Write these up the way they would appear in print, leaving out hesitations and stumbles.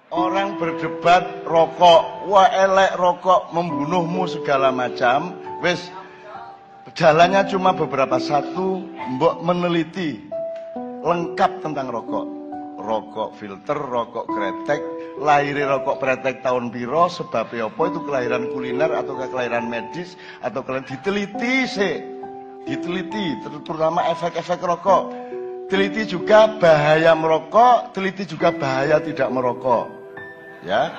Orang berdebat rokok, wah elek rokok, membunuhmu segala macam. Wes jalannya cuma beberapa satu, mbok meneliti lengkap tentang rokok. Rokok filter, rokok kretek, lahirnya rokok kretek tahun piro, sebabnya apa, itu kelahiran kuliner atau kelahiran medis atau kelahiran diteliti sih. Diteliti terutama efek-efek rokok. Teliti juga bahaya merokok, teliti juga bahaya tidak merokok. Ya,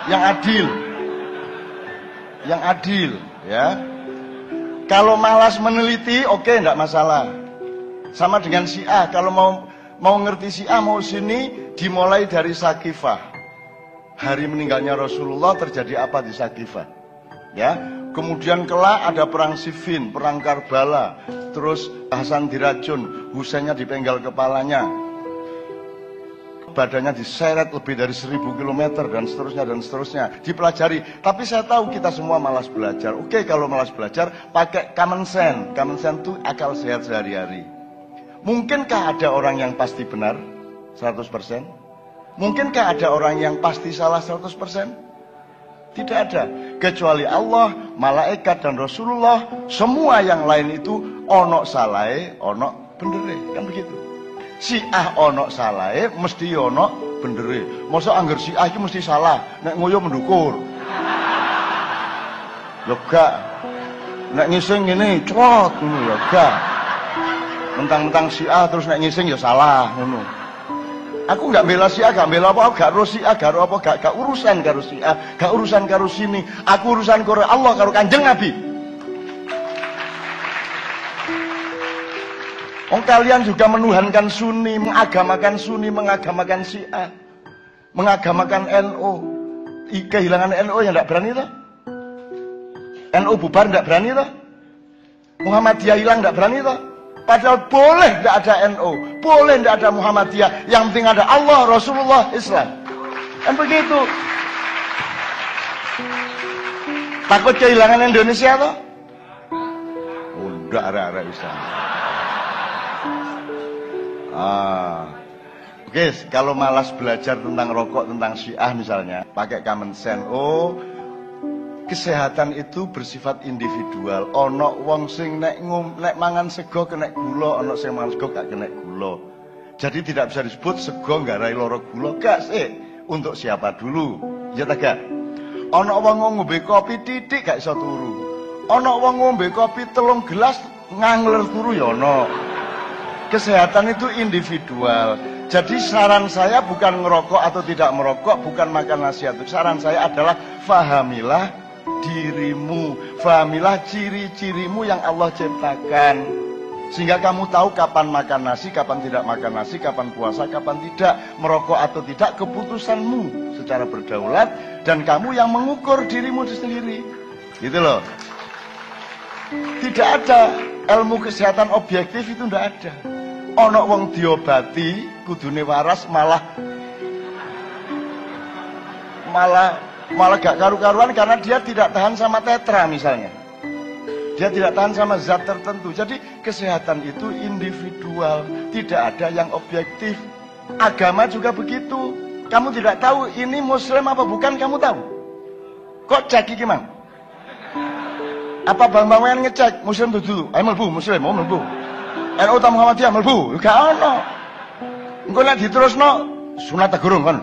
yang adil, ya. Kalau malas meneliti, oke, enggak masalah. Sama dengan Syiah, kalau mau ngerti Syiah, mau sini, dimulai dari Sakifah. Hari meninggalnya Rasulullah terjadi apa di Sakifah? Ya, kemudian kelak ada perang Siffin, perang Karbala, terus Hasan diracun, Husainnya dipenggal kepalanya, badannya diseret lebih dari 1000 km dan seterusnya dipelajari. Tapi saya tahu kita semua malas belajar. Oke, kalau malas belajar pakai common sense. Common sense itu akal sehat sehari-hari. Mungkinkah ada orang yang pasti benar 100%? Mungkinkah ada orang yang pasti salah 100%? Tidak ada, kecuali Allah, malaikat dan Rasulullah. Semua yang lain itu ono salahe, ono bendere, kan begitu. Syiah ono salahe, mesti ono bendere. Masa anggar Syiah itu mesti salah, nek ngoyo mendukur. Lho gak, nek ngising ngene crot ngono ya gak. Mentang-mentang Syiah terus nek ngising ya salah ngono. Aku gak bela Syiah, gak bela apa, gak ro Syiah, gak ro apa, gak urusan karo Syiah, gak urusan karo sini. Aku urusan karo Allah, karo Kanjeng Nabi. Kalian juga menuhankan Sunni, mengagamakan Sunni, mengagamakan Syiah, mengagamakan NU. Kehilangan NU yang tidak berani toh? NU bubar tidak berani toh? Muhammadiyah hilang tidak berani toh? Padahal boleh tidak ada NU, boleh tidak ada Muhammadiyah, yang penting ada Allah, Rasulullah, Islam. Kan begitu. Takut kehilangan Indonesia toh? Udah arah-arah Islam. Oke, kalau malas belajar tentang rokok, tentang Syiah misalnya, pakai common sense. Oh, kesehatan itu bersifat individual. Ono wong sing nek mangan sego kena gula, ono sing mangan sego gak kena gula. Jadi tidak bisa disebut sego nggarai loro gula. Gak sih, untuk siapa dulu? Ya tak gak? Ono wong ngombe kopi titik gak iso turu. Ono wong ngombe kopi 3 gelas ngangler turu ya ono. Kesehatan itu individual. Jadi saran saya bukan ngerokok atau tidak merokok, bukan makan nasihat. Saran saya adalah fahamilah dirimu, fahamilah ciri-cirimu yang Allah ciptakan, sehingga kamu tahu kapan makan nasi, kapan tidak makan nasi, kapan puasa, kapan tidak, merokok atau tidak, keputusanmu secara berdaulat, dan kamu yang mengukur dirimu sendiri. Gitu loh. Tidak ada ilmu kesehatan objektif, itu tidak ada. Ono wong diobati kudune waras malah gak karu-karuan karena dia tidak tahan sama tetra misalnya. Dia tidak tahan sama zat tertentu. Jadi kesehatan itu individual, tidak ada yang objektif. Agama juga begitu. Kamu tidak tahu ini muslim apa bukan, kamu tahu. Kok cek iki, Mang? Apa bang-bangan ngecek muslim dulu? Ayo mlebu muslim, mau mlebu. NU ta Muhammadiyah mlebu, gak ono. Engko nek diterusno sunat tegurung kan.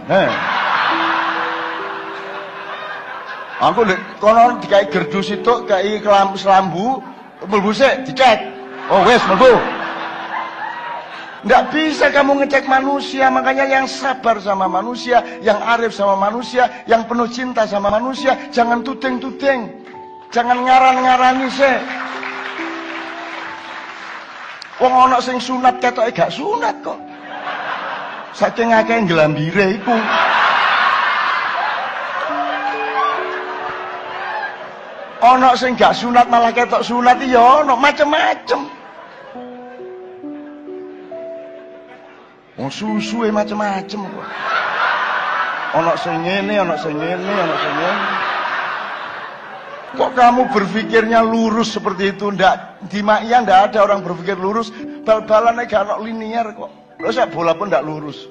Aku nek kono dikai gerdu situk, kai selambu, mlebu sik dicek. Oh wes mlebu. Nggak bisa kamu ngecek manusia, makanya yang sabar sama manusia, yang arif sama manusia, yang penuh cinta sama manusia, jangan tuding-tuding. Jangan ngaran-ngarani sik. Wong ana sing sunat ketoke gak sunat kok. Saking akeh nglambire iku. Ana sing gak sunat malah ketok sunat ya ana macem-macem. Wong susuhe macem-macem kok. Ana sing ngene, ana sing ngene, ana sing ngene. Kok kamu berpikirnya lurus seperti itu? Ndak, di Ma'iyah ndak ada orang berpikir lurus. Bal-balannya gak ada linier kok. Terus bola pun ndak lurus.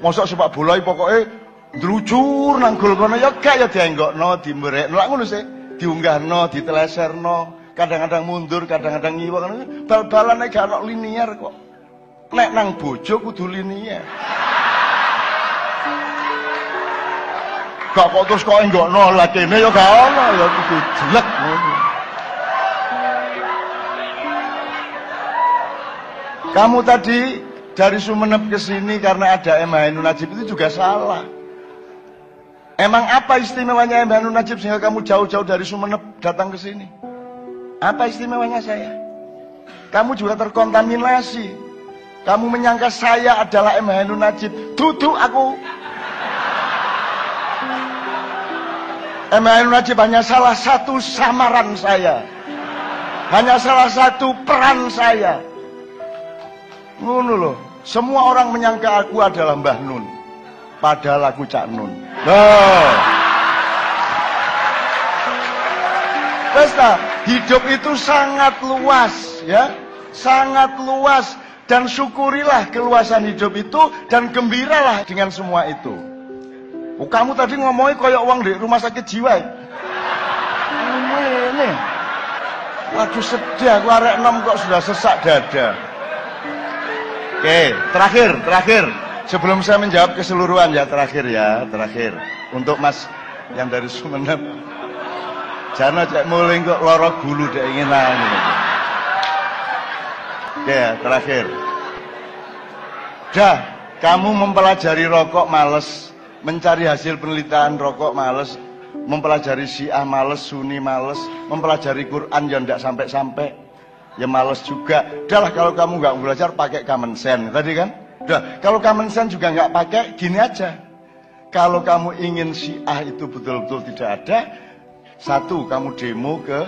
Mosok sepak bola pokoknya Ndrucur nang gol kono ya gak ya dienggokno, dimberekno. Lak ngono sih, diunggahno, diteleserno, kadang-kadang mundur, kadang-kadang ngiwak ngono. Bal-balan nek gak ono linier kok. Nek nang bojo kudu linier. Gak kok terus kok enggokno lah kene ya gak ono, ya kudu jelek ngono. Kamu tadi dari Sumenep ke sini karena ada MH Ainun Najib itu juga salah. Emang apa istimewanya MH Ainun Najib sehingga kamu jauh-jauh dari Sumenep datang ke sini? Apa istimewanya saya? Kamu juga terkontaminasi. Kamu menyangka saya adalah MH Ainun Najib. Duduk aku. MH Ainun Najib hanya salah satu samaran saya. Hanya salah satu peran saya. Ngono loh. Semua orang menyangka aku adalah Mbah Nun. Padahal aku Cak Nun. Pesta, hidup itu sangat luas, ya, sangat luas, dan syukurilah keluasan hidup itu dan gembiralah dengan semua itu. Oh, kamu tadi ngomongin kayak uang di rumah sakit jiwa. Ini, waduh sedih, aku arek 6 kok sudah sesak dada. Oke, terakhir. Sebelum saya menjawab keseluruhan ya, terakhir untuk Mas yang dari Sumenep. Jangan cek mulai kok loro gulu dek ingin nanya. Oke, terakhir. Dah, kamu mempelajari rokok males, mencari hasil penelitian rokok males, mempelajari Syiah males, Sunni males, mempelajari Quran yang tidak sampai-sampai, ya males juga. Udahlah kalau kamu nggak belajar pakai common sense tadi kan. Udah, kalau common sense juga nggak pakai, gini aja. Kalau kamu ingin Syiah itu betul-betul tidak ada, satu, kamu demo ke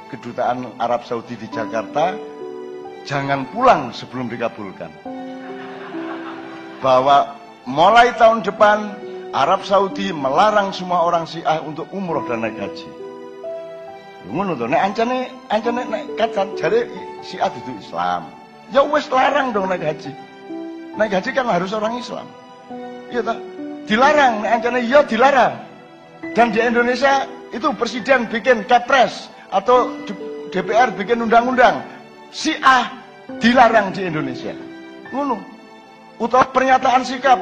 Kedutaan Arab Saudi di Jakarta, jangan pulang sebelum dikabulkan. Bahwa mulai tahun depan, Arab Saudi melarang semua orang Syiah untuk umroh dan naik haji. Ngono to, nek ancane nek katan jare Syiah itu Islam. Ya wis larang dong naik haji. Naik haji kan harus orang Islam. Iya tak? Dilarang, ancane iya dilarang. Dan di Indonesia itu presiden bikin kepres atau DPR bikin undang-undang. Syiah dilarang di Indonesia. Ngono. Utawa pernyataan sikap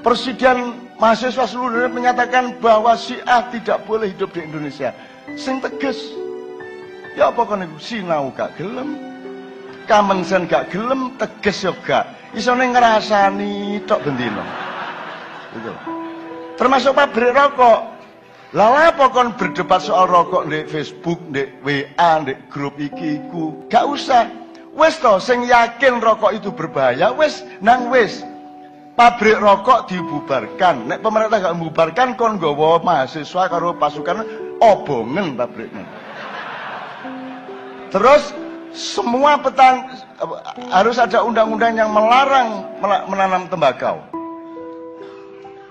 presiden mahasiswa seluruh dunia menyatakan bahwa Syiah tidak boleh hidup di Indonesia. Sing tegas. Ya apa kon iku sinau gak gelem. Common sense gak gelem, tegas yo gak. Isone ngrasani tok bendina. Gitu. Termasuk pabrik rokok. Lah apa kon berdebat soal rokok di Facebook, di WA, di grup iki iku? Gak usah. Wes to sing yakin rokok itu berbahaya, wes nang wes. Pabrik rokok dibubarkan. Nek pemerintah gak membubarkan kon nggawa mahasiswa karo pasukan obongen pabriknya. Terus semua harus ada undang-undang yang melarang menanam tembakau.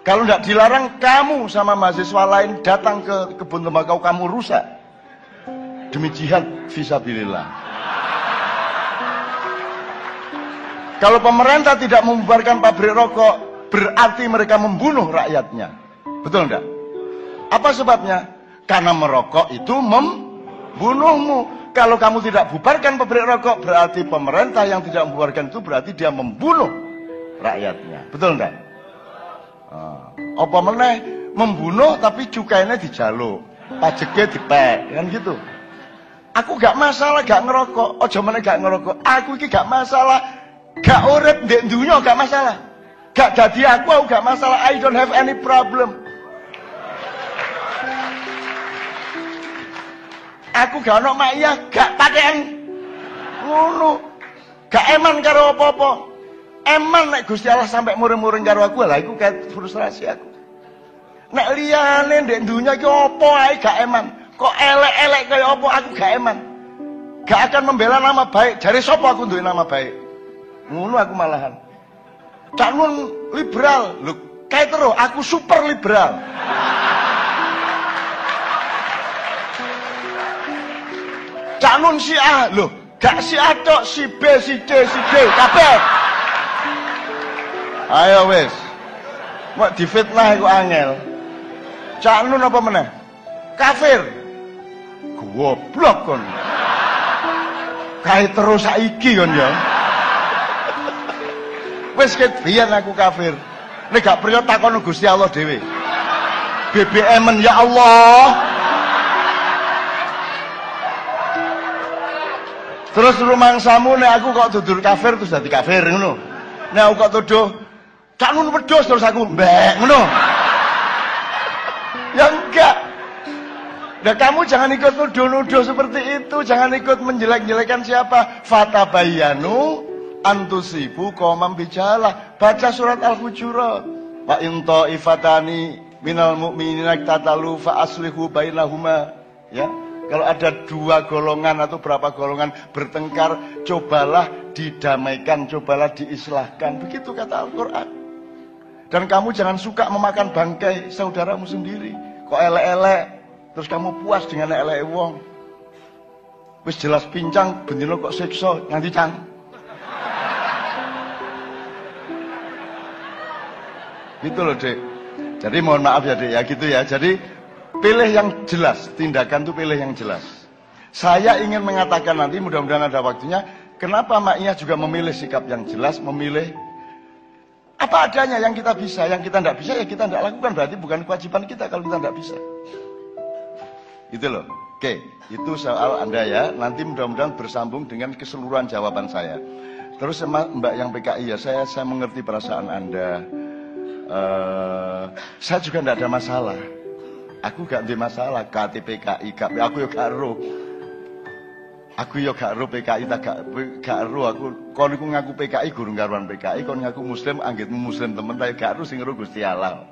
Kalau tidak dilarang, kamu sama mahasiswa lain datang ke kebun tembakau, kamu rusak. Demi jihad fisabilillah. Kalau pemerintah tidak membubarkan pabrik rokok, berarti mereka membunuh rakyatnya. Betul enggak? Apa sebabnya? Karena merokok itu membunuhmu. Kalau kamu tidak bubarkan pabrik rokok, berarti pemerintah yang tidak membubarkan itu berarti dia membunuh rakyatnya. Betul enggak? Apa meneh membunuh tapi cukainya dijaluk, pajaknya dipek, kan gitu. Aku gak masalah gak ngerokok, ojo meneh gak ngerokok. Aku iki gak masalah, gak urip ndek dunya gak masalah. Gak dadi aku gak masalah. I don't have any problem. Aku gak ono makiyah, gak pakean ngono. Gak eman karo apa-apa. Eman nek Gusti Allah sampai muring-muring karo aku, lah iku kayak frustrasi aku. Nek liyane ndek dunya iki apa ae gak eman. Kok elek-elek kaya apa aku gak eman. Gak akan membela nama baik. Jare sapa aku duwe nama baik? Ngono aku malahan. Cak Nun liberal. Lho, kae terus aku super liberal. Cak Nun Syiah, lho, gak Syiah tok, si B, si C, si D, kabeh. Ayo wis. Mak difitnah iku angel. Cak Nun apa meneh? Kafir. Goblok kon. Kae terus saiki kon ya. Wis ket biyen aku kafir. Nek gak percaya takon Gusti Allah dhewe. BBM-en ya Allah. Terus rumangsamu nek aku kok dudur kafir terus dadi kafir ngono. Nek aku kok tuduh Cak Nun wedhus terus aku mbek ngono. Ya enggak. Nah kamu jangan ikut nuduh-nuduh seperti itu, jangan ikut menjelek-jelekan siapa. Fatabayyanu antusibu qaumam bijalah. Baca surat Al-Hujurat. Wa in ta'ifatani minal mu'minina iqtatalu fa aslihu bainahuma. Ya. Kalau ada dua golongan atau berapa golongan bertengkar, cobalah didamaikan, cobalah diislahkan. Begitu kata Al-Qur'an. Dan kamu jangan suka memakan bangkai saudaramu sendiri. Kok elek-elek, terus kamu puas dengan elek wong. Wis jelas pincang, bendino kok siksa, nganti cang. Gitu loh, Dek. Jadi mohon maaf ya, Dek, ya gitu ya. Jadi pilih yang jelas, tindakan itu pilih yang jelas. Saya ingin mengatakan nanti, mudah-mudahan ada waktunya, kenapa Mak Iyah juga memilih sikap yang jelas, memilih apa adanya yang kita bisa, yang kita tidak bisa ya kita tidak lakukan, berarti bukan kewajiban kita kalau kita tidak bisa. Gitu loh. Oke, itu soal Anda ya. Nanti mudah-mudahan bersambung dengan keseluruhan jawaban saya. Terus Mbak yang PKI ya, saya mengerti perasaan Anda. Saya juga tidak ada masalah. Aku gak ada masalah KTP PKI, aku ya gak ero. Aku ya gak ero PKI tak gak ero aku. Kon iku ngaku PKI gurung karuan PKI, kon ngaku muslim anggitmu muslim temen ta gak ero sing ero Gusti Allah.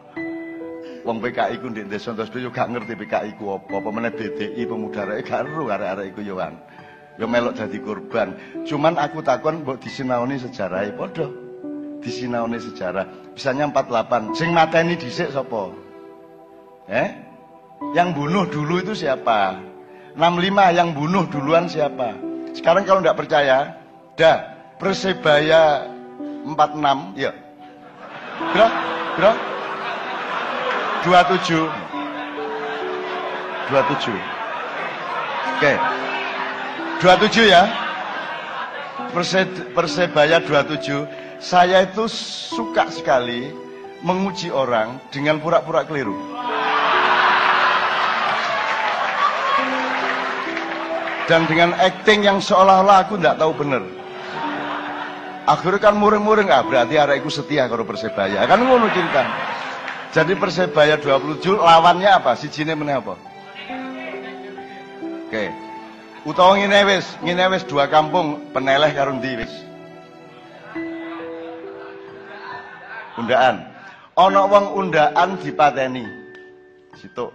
Wong PKI ku ndek desa terus yo gak ngerti PKI ku apa meneh BDI pemuda arek gak ero arek-arek iku yo kan. Yo melok dadi korban. Cuman aku takon mbok disinaoni sejarahe padha. Disinaoni sejarah. Bisanya 48. Sing mateni dhisik sapa? Yang bunuh dulu itu siapa? 65 yang bunuh duluan siapa? Sekarang kalau tidak percaya, dah Persebaya 46, ya. Bro? 27. Oke. 27 ya. Persebaya 27. Saya itu suka sekali menguji orang dengan pura-pura keliru. Dan dengan acting yang seolah-olah aku tidak tahu benar. Akhirnya kan muring-muring, berarti arekku setia karo Persebaya. Kan ngono cerita. Jadi Persebaya 27 lawannya apa? Sijine meneh apa? Oke. Utawa ngene wis dua kampung peneleh karo ndi wis. Undaan. Ana wong undaan dipateni. Situ.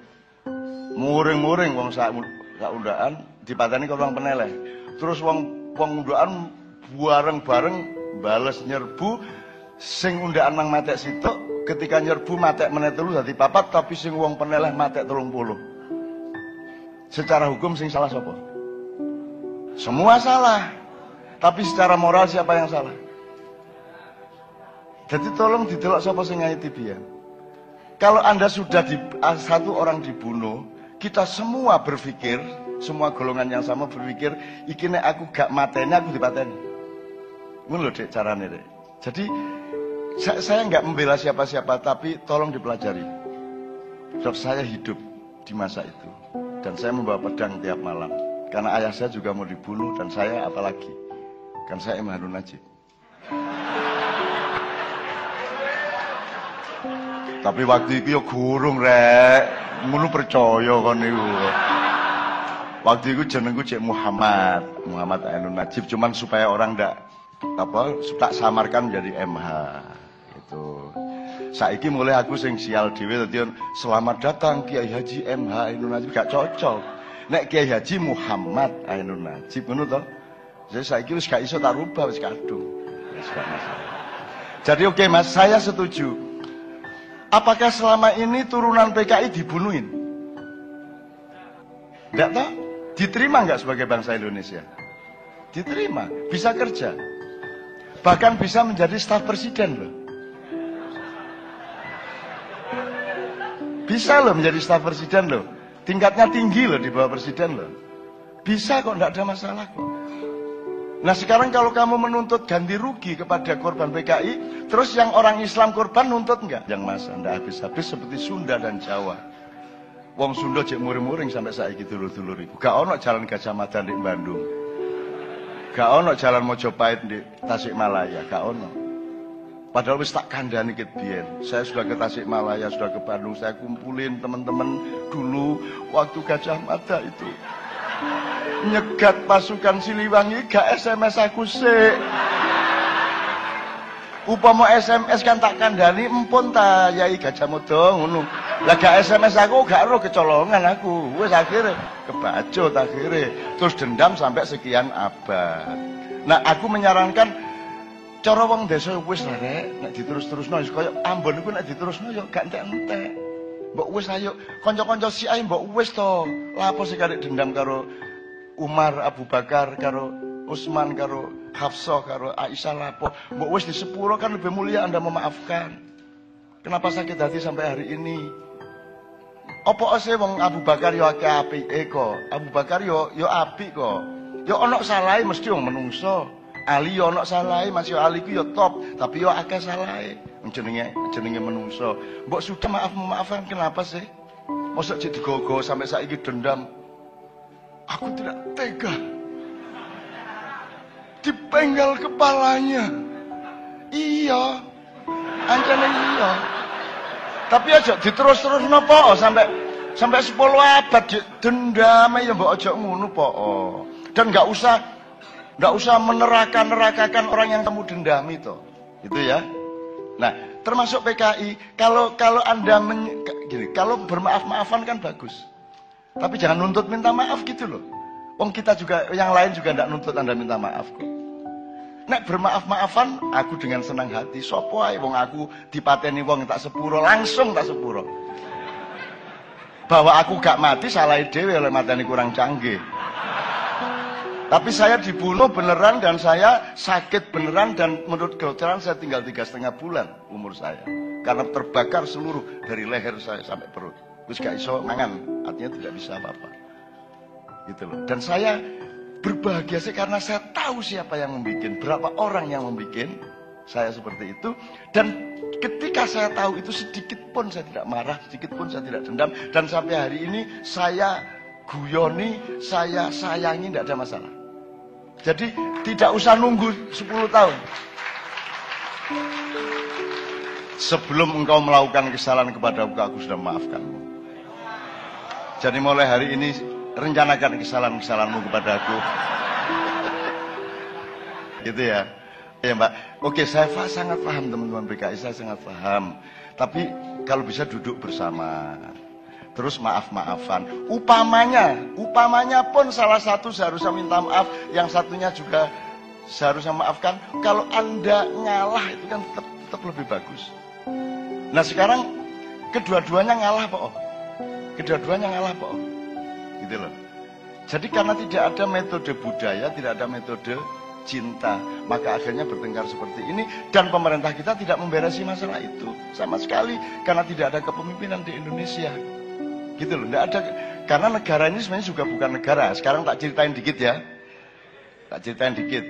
Muring-muring wong sak undaan dipateni karo wong peneleh. Terus wong undaan bareng-bareng bales nyerbu sing undaan nang matek situ, ketika nyerbu matek meneh telu dadi papat, tapi sing wong peneleh matek 30. Secara hukum sing salah sapa? Semua salah. Tapi secara moral siapa yang salah? Jadi tolong didelok sapa sing ngayati biyen. Kalau Anda sudah satu orang dibunuh, kita semua berpikir, semua golongan yang sama berpikir, iki nek aku gak mateni aku dipateni. Ngono lho Dek carane Dek. Jadi saya nggak membela siapa-siapa, tapi tolong dipelajari. Sebab saya hidup di masa itu dan saya membawa pedang tiap malam. Karena ayah saya juga mau dibunuh dan saya apalagi. Kan saya M. Harun Najib. Tapi waktu itu ya gurung rek, ngono percaya kon niku. Waktu itu jenengku Cek Muhammad Ainun Najib, cuman supaya orang tak samarkan menjadi MH itu. Saiki mulai aku sing sial dhewe dadi selamat datang Kiai Haji MH Ainun Najib gak cocok. Nek Kiai Haji Muhammad Ainun Najib ngono to. Jadi saiki wis gak iso tak rubah wis kadung. Wis gak masalah. Jadi oke Mas, saya setuju. Apakah selama ini turunan PKI dibunuhin? Enggak tahu. Diterima enggak sebagai bangsa Indonesia? Diterima, bisa kerja. Bahkan bisa menjadi staf presiden loh. Bisa loh menjadi staf presiden loh. Tingkatnya tinggi loh di bawah presiden loh. Bisa kok, enggak ada masalah kok. Nah sekarang kalau kamu menuntut ganti rugi kepada korban PKI, terus yang orang Islam korban nuntut enggak? Yang masa enggak habis-habis seperti Sunda dan Jawa. Wong Sunda cek muring-muring sampai saiki dulur-dulur iku. Gak ono jalan Gajah Mada di Bandung. Gak ono jalan Mojopahit di Tasikmalaya, gak ono. Padahal wis tak kandhani ket biyen. Saya sudah ke Tasikmalaya, sudah ke Bandung, saya kumpulin teman-teman dulu waktu Gajah Mada itu. Nyegat pasukan Siliwangi, gak SMS aku sik. Upama SMS kan tak kandhani empun ta Yai Gajah Mada ngono. Lah gak SMS aku gak ero kecolongan aku. Wis akhire kebacut akhire. Terus dendam sampai sekian abad. Nah, aku menyarankan cara wong desa wis lah rek, nek diterus-terusno kaya Ambon iku nek diterusno ya gak entek-entek. Mbok wis ayo kanca-kanca Syiah mbok wis to. Lah apa sih karek dendam karo Umar, Abu Bakar, karo Utsman, karo Hafsah, karo Aisyah lapo. Mbok wis di sepuro kan lebih mulia Anda memaafkan. Kenapa sakit hati sampai hari ini? Apa ose wong Abu Bakar yo akeh apike kok. Abu Bakar yo apik kok. Yo ana salahe mesti wong menungso. Ali yo ana salahe, Mas yo Ali ku yo top, tapi yo akeh salahe. Jenenge menungso. Mbok sudah maafkan kenapa sih? Mosok cek digogo sampai saiki dendam. Aku tidak tega. Dipenggal kepalanya. Iya. Ancane iya. Tapi aja diterus-terus napa sampai 10 abad dendam ya mbok aja ngono po. Dan enggak usah meneraka-nerakakan orang yang kamu dendami toh. Gitu ya. Nah, termasuk PKI, kalau Anda gini, kalau bermaaf-maafan kan bagus. Tapi jangan nuntut minta maaf gitu loh. Wong kita juga yang lain juga enggak nuntut Anda minta maaf kok. Nek bermaaf-maafan, aku dengan senang hati. Sopo ae wong aku dipateni wong tak sepuro, langsung tak sepuro. Bahwa aku gak mati salah dhewe oleh mateni kurang canggih. Tapi saya dibunuh beneran dan saya sakit beneran dan menurut kedokteran saya tinggal 3,5 bulan umur saya. Karena terbakar seluruh dari leher saya sampai perut. Terus gak iso mangan, artinya tidak bisa apa-apa. Gitu loh. Dan saya berbahagia sih karena saya tahu siapa yang membuat, berapa orang yang membuat saya seperti itu. Dan ketika saya tahu itu sedikit pun saya tidak marah, sedikit pun saya tidak dendam. Dan sampai hari ini saya guyoni, saya sayangi, tidak ada masalah. Jadi tidak usah nunggu 10 tahun. Sebelum engkau melakukan kesalahan kepada aku sudah memaafkanmu. Jadi mulai hari ini rencanakan kesalahan-kesalahanmu kepada aku. Gitu ya. Ya Mbak. Oke, saya sangat paham teman-teman PKI, saya sangat paham. Tapi kalau bisa duduk bersama. Terus maaf-maafan. Upamanya pun salah satu seharusnya minta maaf, yang satunya juga seharusnya maafkan. Kalau Anda ngalah itu kan tetap lebih bagus. Nah sekarang kedua-duanya ngalah Pak. Kedua-duanya ngalah Pak. Gitu loh. Jadi karena tidak ada metode budaya, tidak ada metode cinta, maka akhirnya bertengkar seperti ini. Dan pemerintah kita tidak memberesi masalah itu sama sekali, karena tidak ada kepemimpinan di Indonesia. Gitu loh, enggak ada. Karena negara ini sebenarnya juga bukan negara. Sekarang tak ceritain dikit ya. Tak ceritain dikit.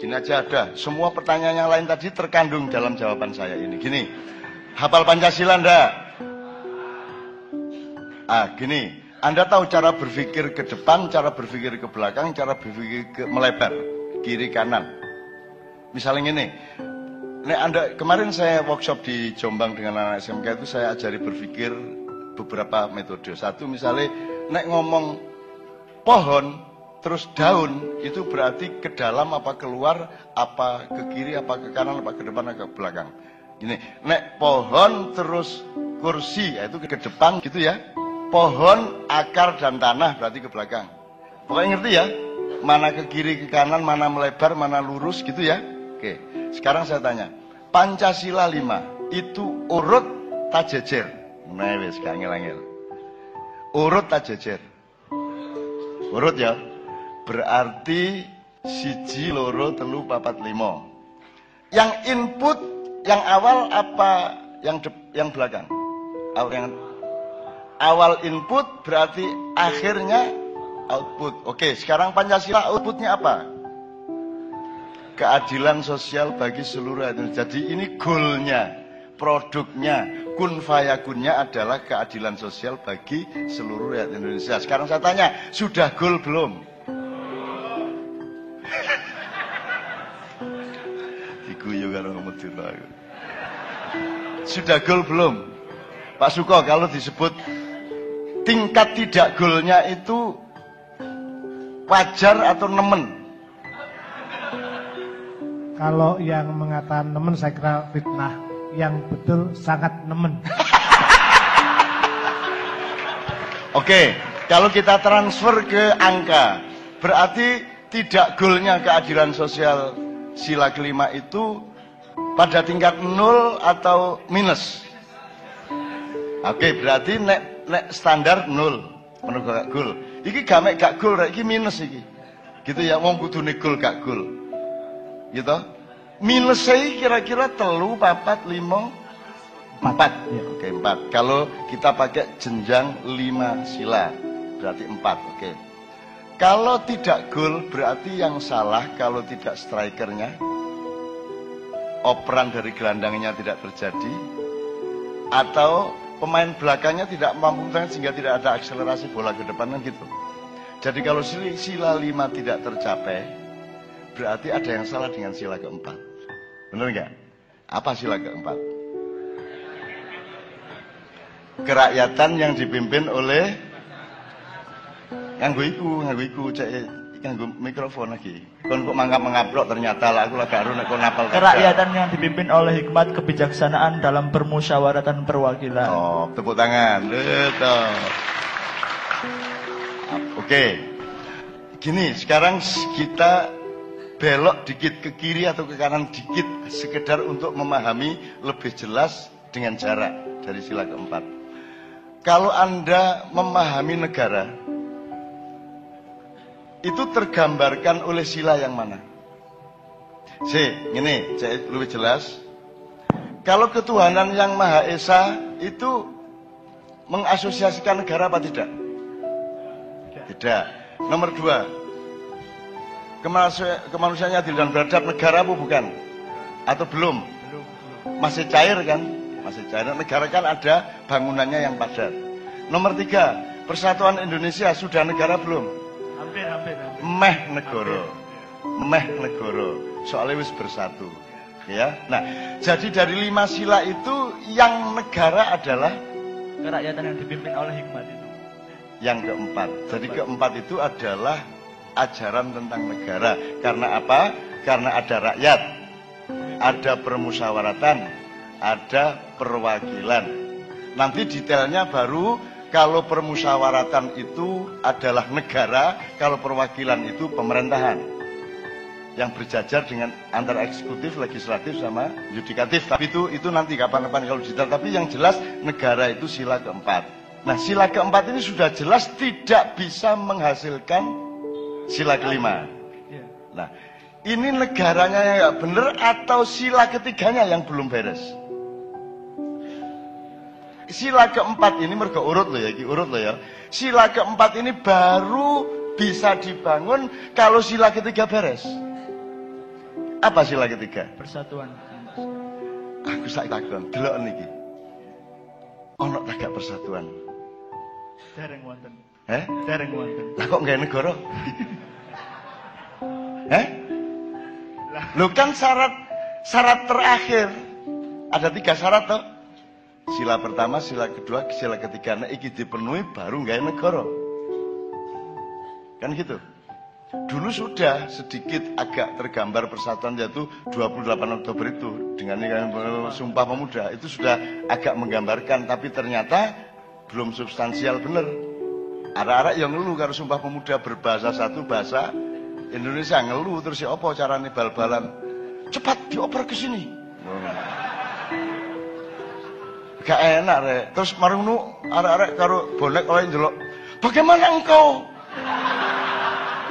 Gini aja ada. Semua pertanyaan yang lain tadi terkandung dalam jawaban saya ini. Gini. Hafal Pancasila enggak? Gini. Anda tahu cara berpikir ke depan, cara berpikir ke belakang, cara berpikir melebar, kiri kanan. Misalnya gini. Kemarin saya workshop di Jombang dengan anak SMK itu saya ajari berpikir beberapa metode. Satu misalnya nek ngomong pohon terus daun itu berarti ke dalam apa keluar, apa ke kiri, apa ke kanan, apa ke depan, apa ke belakang. Gini, nek pohon terus kursi itu ke depan gitu ya. Pohon, akar dan tanah berarti ke belakang. Pokoknya ngerti ya? Mana ke kiri, ke kanan, mana melebar, mana lurus gitu ya. Oke, sekarang saya tanya. Pancasila 5 itu urut tak jejer? Nah, wis gak ngel-ngel. Urut tak jejer. Urut ya. Berarti 1, 2, 3, 4, 5. Yang input yang awal apa yang belakang? awal input berarti akhirnya output. Oke, sekarang Pancasila outputnya apa? Keadilan sosial bagi seluruh Indonesia. Jadi ini goalnya, produknya, kun fayakunnya adalah keadilan sosial bagi seluruh rakyat Indonesia. Sekarang saya tanya, sudah goal belum? Diguyu karo ngomong. Sudah goal belum? Pak Suko, kalau disebut tingkat tidak goalnya itu wajar atau nemen? Kalau yang mengatakan nemen saya kira fitnah. Yang betul sangat nemen. Oke, kalau kita transfer ke angka, berarti tidak goalnya keadilan sosial sila kelima itu pada tingkat 0 atau minus. Oke, berarti nek standar 0 menurut gak goal. Iki gamek gak goal, iki minus iki. Gitu ya, wong kudune goal gak goal. Gitu. Minus saya kira-kira 3, 4, 5, 4. Ya. Oke, 4. Kalau kita pakai jenjang 5 sila, berarti 4. Oke. Kalau tidak gol, berarti yang salah kalau tidak strikernya, operan dari gelandangnya tidak terjadi, atau pemain belakangnya tidak mampu sehingga tidak ada akselerasi bola ke depan kan gitu. Jadi kalau sila 5 tidak tercapai, berarti ada yang salah dengan sila keempat. Benar nggak? Apa sila keempat? Kerakyatan yang dipimpin oleh nganggo iku cek nganggo mikrofon lagi. Kon kok mangap-mengaprok ternyata lah aku lagi nek kon napal. Kerakyatan yang dipimpin oleh hikmat kebijaksanaan dalam permusyawaratan perwakilan. Oh, tepuk tangan. Betul. Oke. Gini, sekarang kita belok dikit ke kiri atau ke kanan dikit sekedar untuk memahami lebih jelas dengan jarak dari sila keempat. Kalau Anda memahami negara, itu tergambarkan oleh sila yang mana? Ini saya lebih jelas. Kalau ketuhanan yang Maha Esa itu mengasosiasikan negara apa tidak? Tidak. Nomor 2, kemanusiaan adil dan beradab negara apa bukan? Atau belum? Masih cair kan? Masih cair. Negara kan ada bangunannya yang padat. Nomor 3, persatuan Indonesia sudah negara belum? Hampir. Meh negara. Soalnya wis bersatu. Ya. Nah, jadi dari 5 sila itu yang negara adalah kerakyatan yang dipimpin oleh hikmat itu. Yang keempat. Jadi keempat itu adalah ajaran tentang negara. Karena apa? Karena ada rakyat, ada permusyawaratan, ada perwakilan. Nanti detailnya baru kalau permusyawaratan itu adalah negara, kalau perwakilan itu pemerintahan yang berjajar dengan antara eksekutif, legislatif sama yudikatif. Tapi itu nanti kapan-kapan kalau detail. Tapi yang jelas negara itu sila keempat. Nah, sila keempat ini sudah jelas tidak bisa menghasilkan sila kelima. Nah, ini negaranya yang nggak bener atau sila ketiganya yang belum beres? Sila keempat ini mergo urut loh ya. Sila keempat ini baru bisa dibangun kalau sila ketiga beres. Apa sila ketiga? Persatuan. Aku sak takon, delok niki. Ono tak gak persatuan? Dereng wonten. Dereng wonten. Lah kok nggak negara? Lu kan syarat terakhir ada 3 syarat toh. Sila pertama, sila kedua, sila ketiga. Nah, iki dipenuhi baru nggak negara. Kan gitu. Dulu sudah sedikit agak tergambar persatuan yaitu 28 Oktober itu dengan Sumpah Pemuda itu sudah agak menggambarkan, tapi ternyata belum substansial bener. Arek-arek yang ngeluh karo Sumpah Pemuda berbahasa satu bahasa Indonesia ngeluh terus ya apa carane bal-balan? Cepat dioper ke sini. Gak enak rek. Terus marunu arek-arek karo bonek oleh ndelok. Bagaimana engkau?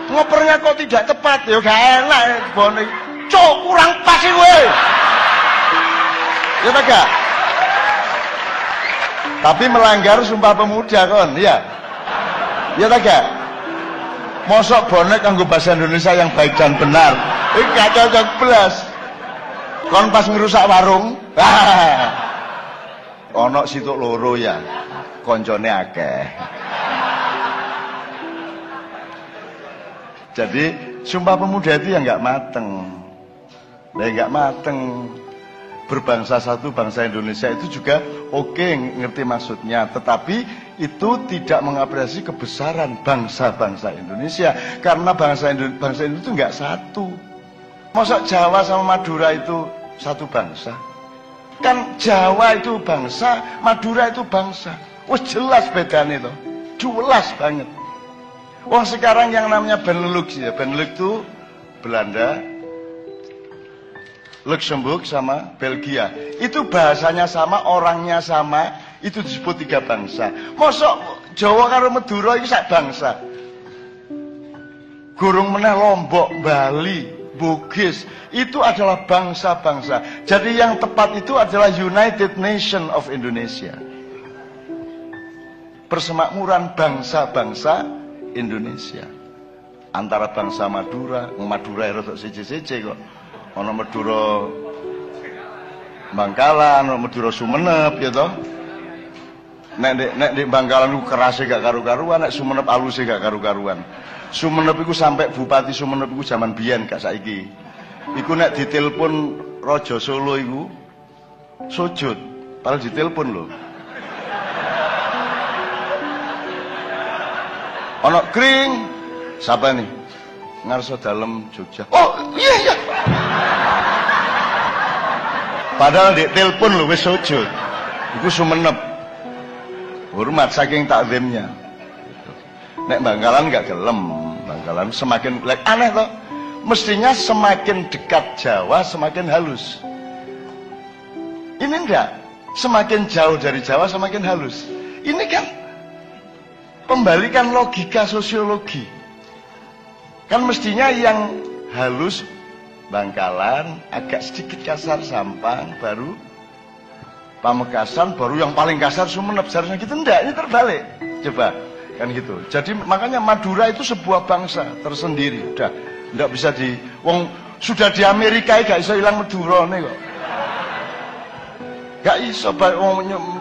Ngopernya kok tidak tepat ya gak enak bonek. Cok kurang pas sih kowe. Ya ta gak? Tapi melanggar Sumpah Pemuda kon, ya. Ya tak gak? Mosok bonek kanggo bahasa Indonesia yang baik dan benar. Iki gak cocok belas. Kon pas ngerusak warung. Ono situk loro ya. Koncone akeh. Jadi Sumpah Pemuda itu yang nggak mateng, nggak mateng. Berbangsa satu, bangsa Indonesia itu juga oke, ngerti maksudnya, tetapi itu tidak mengapresiasi kebesaran bangsa-bangsa Indonesia, karena bangsa Indonesia itu nggak satu. Masa Jawa sama Madura itu satu bangsa? Kan Jawa itu bangsa, Madura itu bangsa. Wah jelas bedanya itu, jelas banget. Wah sekarang yang namanya Benelux ya, Benelux itu Belanda, Luxembourg sama Belgia. Itu bahasanya sama, orangnya sama, itu disebut tiga bangsa. Mosok Jawa karo Madura itu sak bangsa. Gurung meneh Lombok, Bali, Bugis, itu adalah bangsa-bangsa. Jadi yang tepat itu adalah United Nation of Indonesia. Persemakmuran bangsa-bangsa Indonesia. Antara bangsa Madura, Madura itu siji-siji kok. Ono Madura Bangkalan, ono Madura Sumenep ya toh. Nek di Bangkalan ku kerase gak karu-karuan, nek Sumenep aluse gak karu-karuan. Sumenep iku sampai Bupati Sumenep iku zaman biyen gak saiki. Iku nek ditelepon Raja Solo iku sujud, padahal ditelepon lho. Ono kring, siapa nih? Ngarso dalem Jogja. Oh iya. Padahal di telepon lho wis sujud. Iku Sumenep. Hormat saking takzimnya. Nek Bangkalan gak gelem, Bangkalan semakin aneh toh. Mestinya semakin dekat Jawa semakin halus. Ini enggak, semakin jauh dari Jawa semakin halus. Ini kan pembalikan logika sosiologi. Kan mestinya yang halus Bangkalan, agak sedikit kasar Sampang, baru Pamekasan, baru yang paling kasar Sumenep. Seharusnya gitu, enggak, ini terbalik. Coba, kan gitu. Jadi makanya Madura itu sebuah bangsa tersendiri. Udah, enggak bisa wong sudah di Amerika gak bisa hilang Madura nih kok. Gak iso,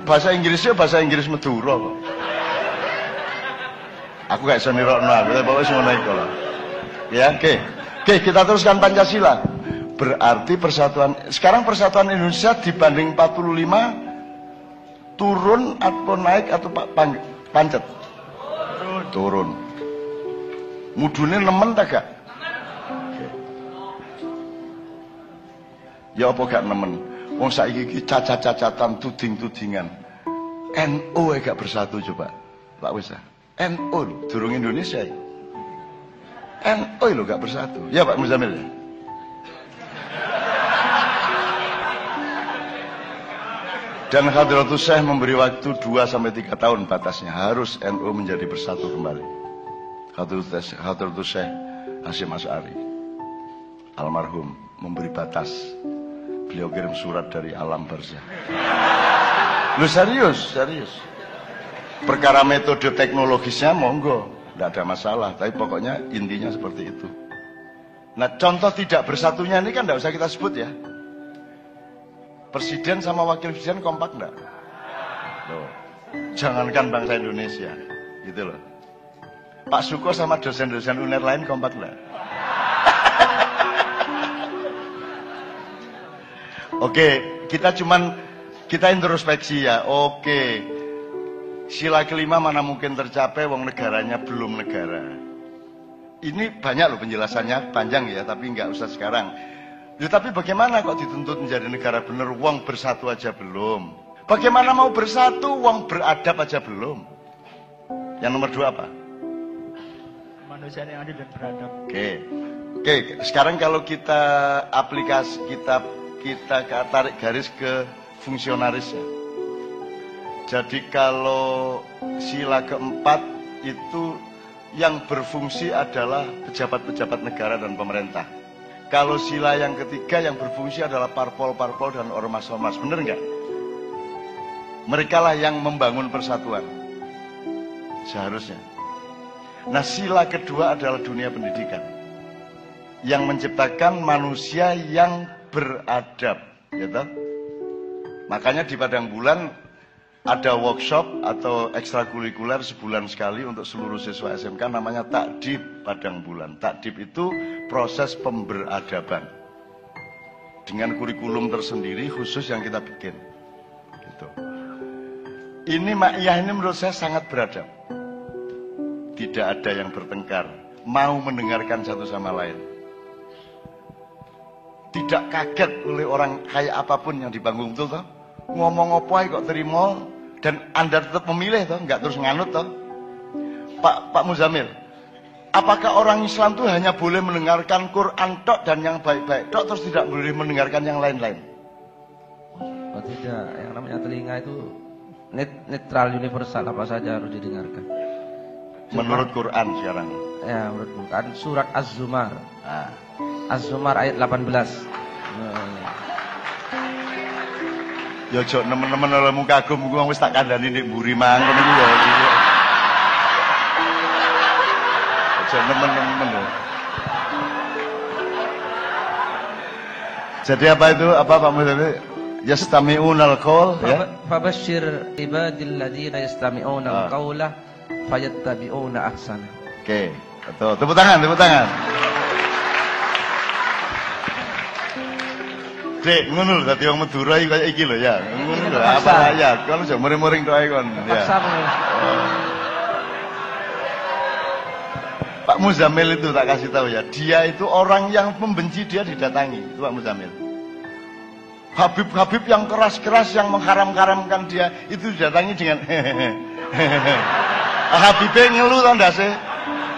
bahasa Inggrisnya bahasa Inggris Madura kok. Aku gak bisa nirokno, tapi pokoknya semua naik kalau. Ya, oke, kita teruskan Pancasila. Berarti sekarang persatuan Indonesia dibanding 45 turun atau naik atau pancet? Turun. Mudune nemen tak gak? Ya apa gak nemen? Wong saiki iki cacat-cacatan, tuding-tudingan. NU gak bersatu coba. Pak wis. NU lho, durung Indonesia. NU lho gak bersatu. Ya Pak Muzamil. Dan Hadratus Syekh memberi waktu 2-3 tahun batasnya. Harus NU menjadi bersatu kembali. Hadratus Syekh Hasyim Asy'ari almarhum memberi batas. Beliau kirim surat dari alam barzah. Lu serius. Perkara metode teknologisnya monggo, tidak ada masalah. Tapi pokoknya intinya seperti itu. Nah contoh tidak bersatunya ini kan tidak usah kita sebut ya. Presiden sama wakil presiden kompak enggak? Loh, jangankan bangsa Indonesia, gitu loh. Pak Suko sama dosen-dosen UNER lain kompak enggak? Oke, kita introspeksi ya. Oke, sila kelima mana mungkin tercapai, wong negaranya belum negara. Ini banyak loh penjelasannya, panjang ya, tapi nggak usah sekarang. Ya, tapi bagaimana kok dituntut menjadi negara bener, wong bersatu aja belum? Bagaimana mau bersatu, wong beradab aja belum? Yang nomor 2 apa? Manusia yang adil dan beradab. Oke, sekarang kalau kita kita tarik garis ke fungsionarisnya. Jadi kalau sila keempat itu yang berfungsi adalah pejabat-pejabat negara dan pemerintah. Kalau sila yang ketiga yang berfungsi adalah parpol-parpol dan ormas-ormas, bener nggak? Mereka lah yang membangun persatuan. Seharusnya. Nah, sila kedua adalah dunia pendidikan. Yang menciptakan manusia yang beradab, gitu. Makanya di Padang Bulan ada workshop atau ekstrakurikuler sebulan sekali untuk seluruh siswa SMK namanya Takdib Padang Bulan. Takdib itu proses pemberadaban dengan kurikulum tersendiri khusus yang kita bikin. Gitu. Ini Ma'iyah ini menurut saya sangat beradab. Tidak ada yang bertengkar, mau mendengarkan satu sama lain. Tidak kaget oleh orang kayak apapun yang di panggung, betul toh? Ngomong apa kok terima dan Anda tetap memilih toh, nggak terus nganut toh. Pak Muzamil, apakah orang Islam itu hanya boleh mendengarkan Quran tok dan yang baik-baik tok, terus tidak boleh mendengarkan yang lain-lain? Oh tidak, yang namanya telinga itu netral, universal, apa saja harus didengarkan. Menurut Quran sekarang. Ya, menurut Quran surat Az-Zumar. Nah. Az-Zumar ayat 18. Ya jok nemen-nemen olehmu kagum gua wis tak kandhani nek mburi mangkon iku ya. Jok nemen-nemen lho. Jadi apa itu? Apa Pak Muzamil? Yastami'unal qaul ya. Fabashshir ibadil ladzina yastami'unal qaula fayattabi'una ahsana. Oke, betul. Tepuk tangan, tepuk tangan. Dek, ngono lho dadi wong Madura iki kaya iki lho ya. Ngono lho, apa ya? Kon aja muring-muring tok ae kon. Ya. Pak Muzamil itu tak kasih tahu ya, dia itu orang yang membenci dia didatangi, itu Pak Muzamil. Habib-habib yang keras-keras yang mengharam-haramkan dia itu didatangi dengan Habibie ngeluh to ndase.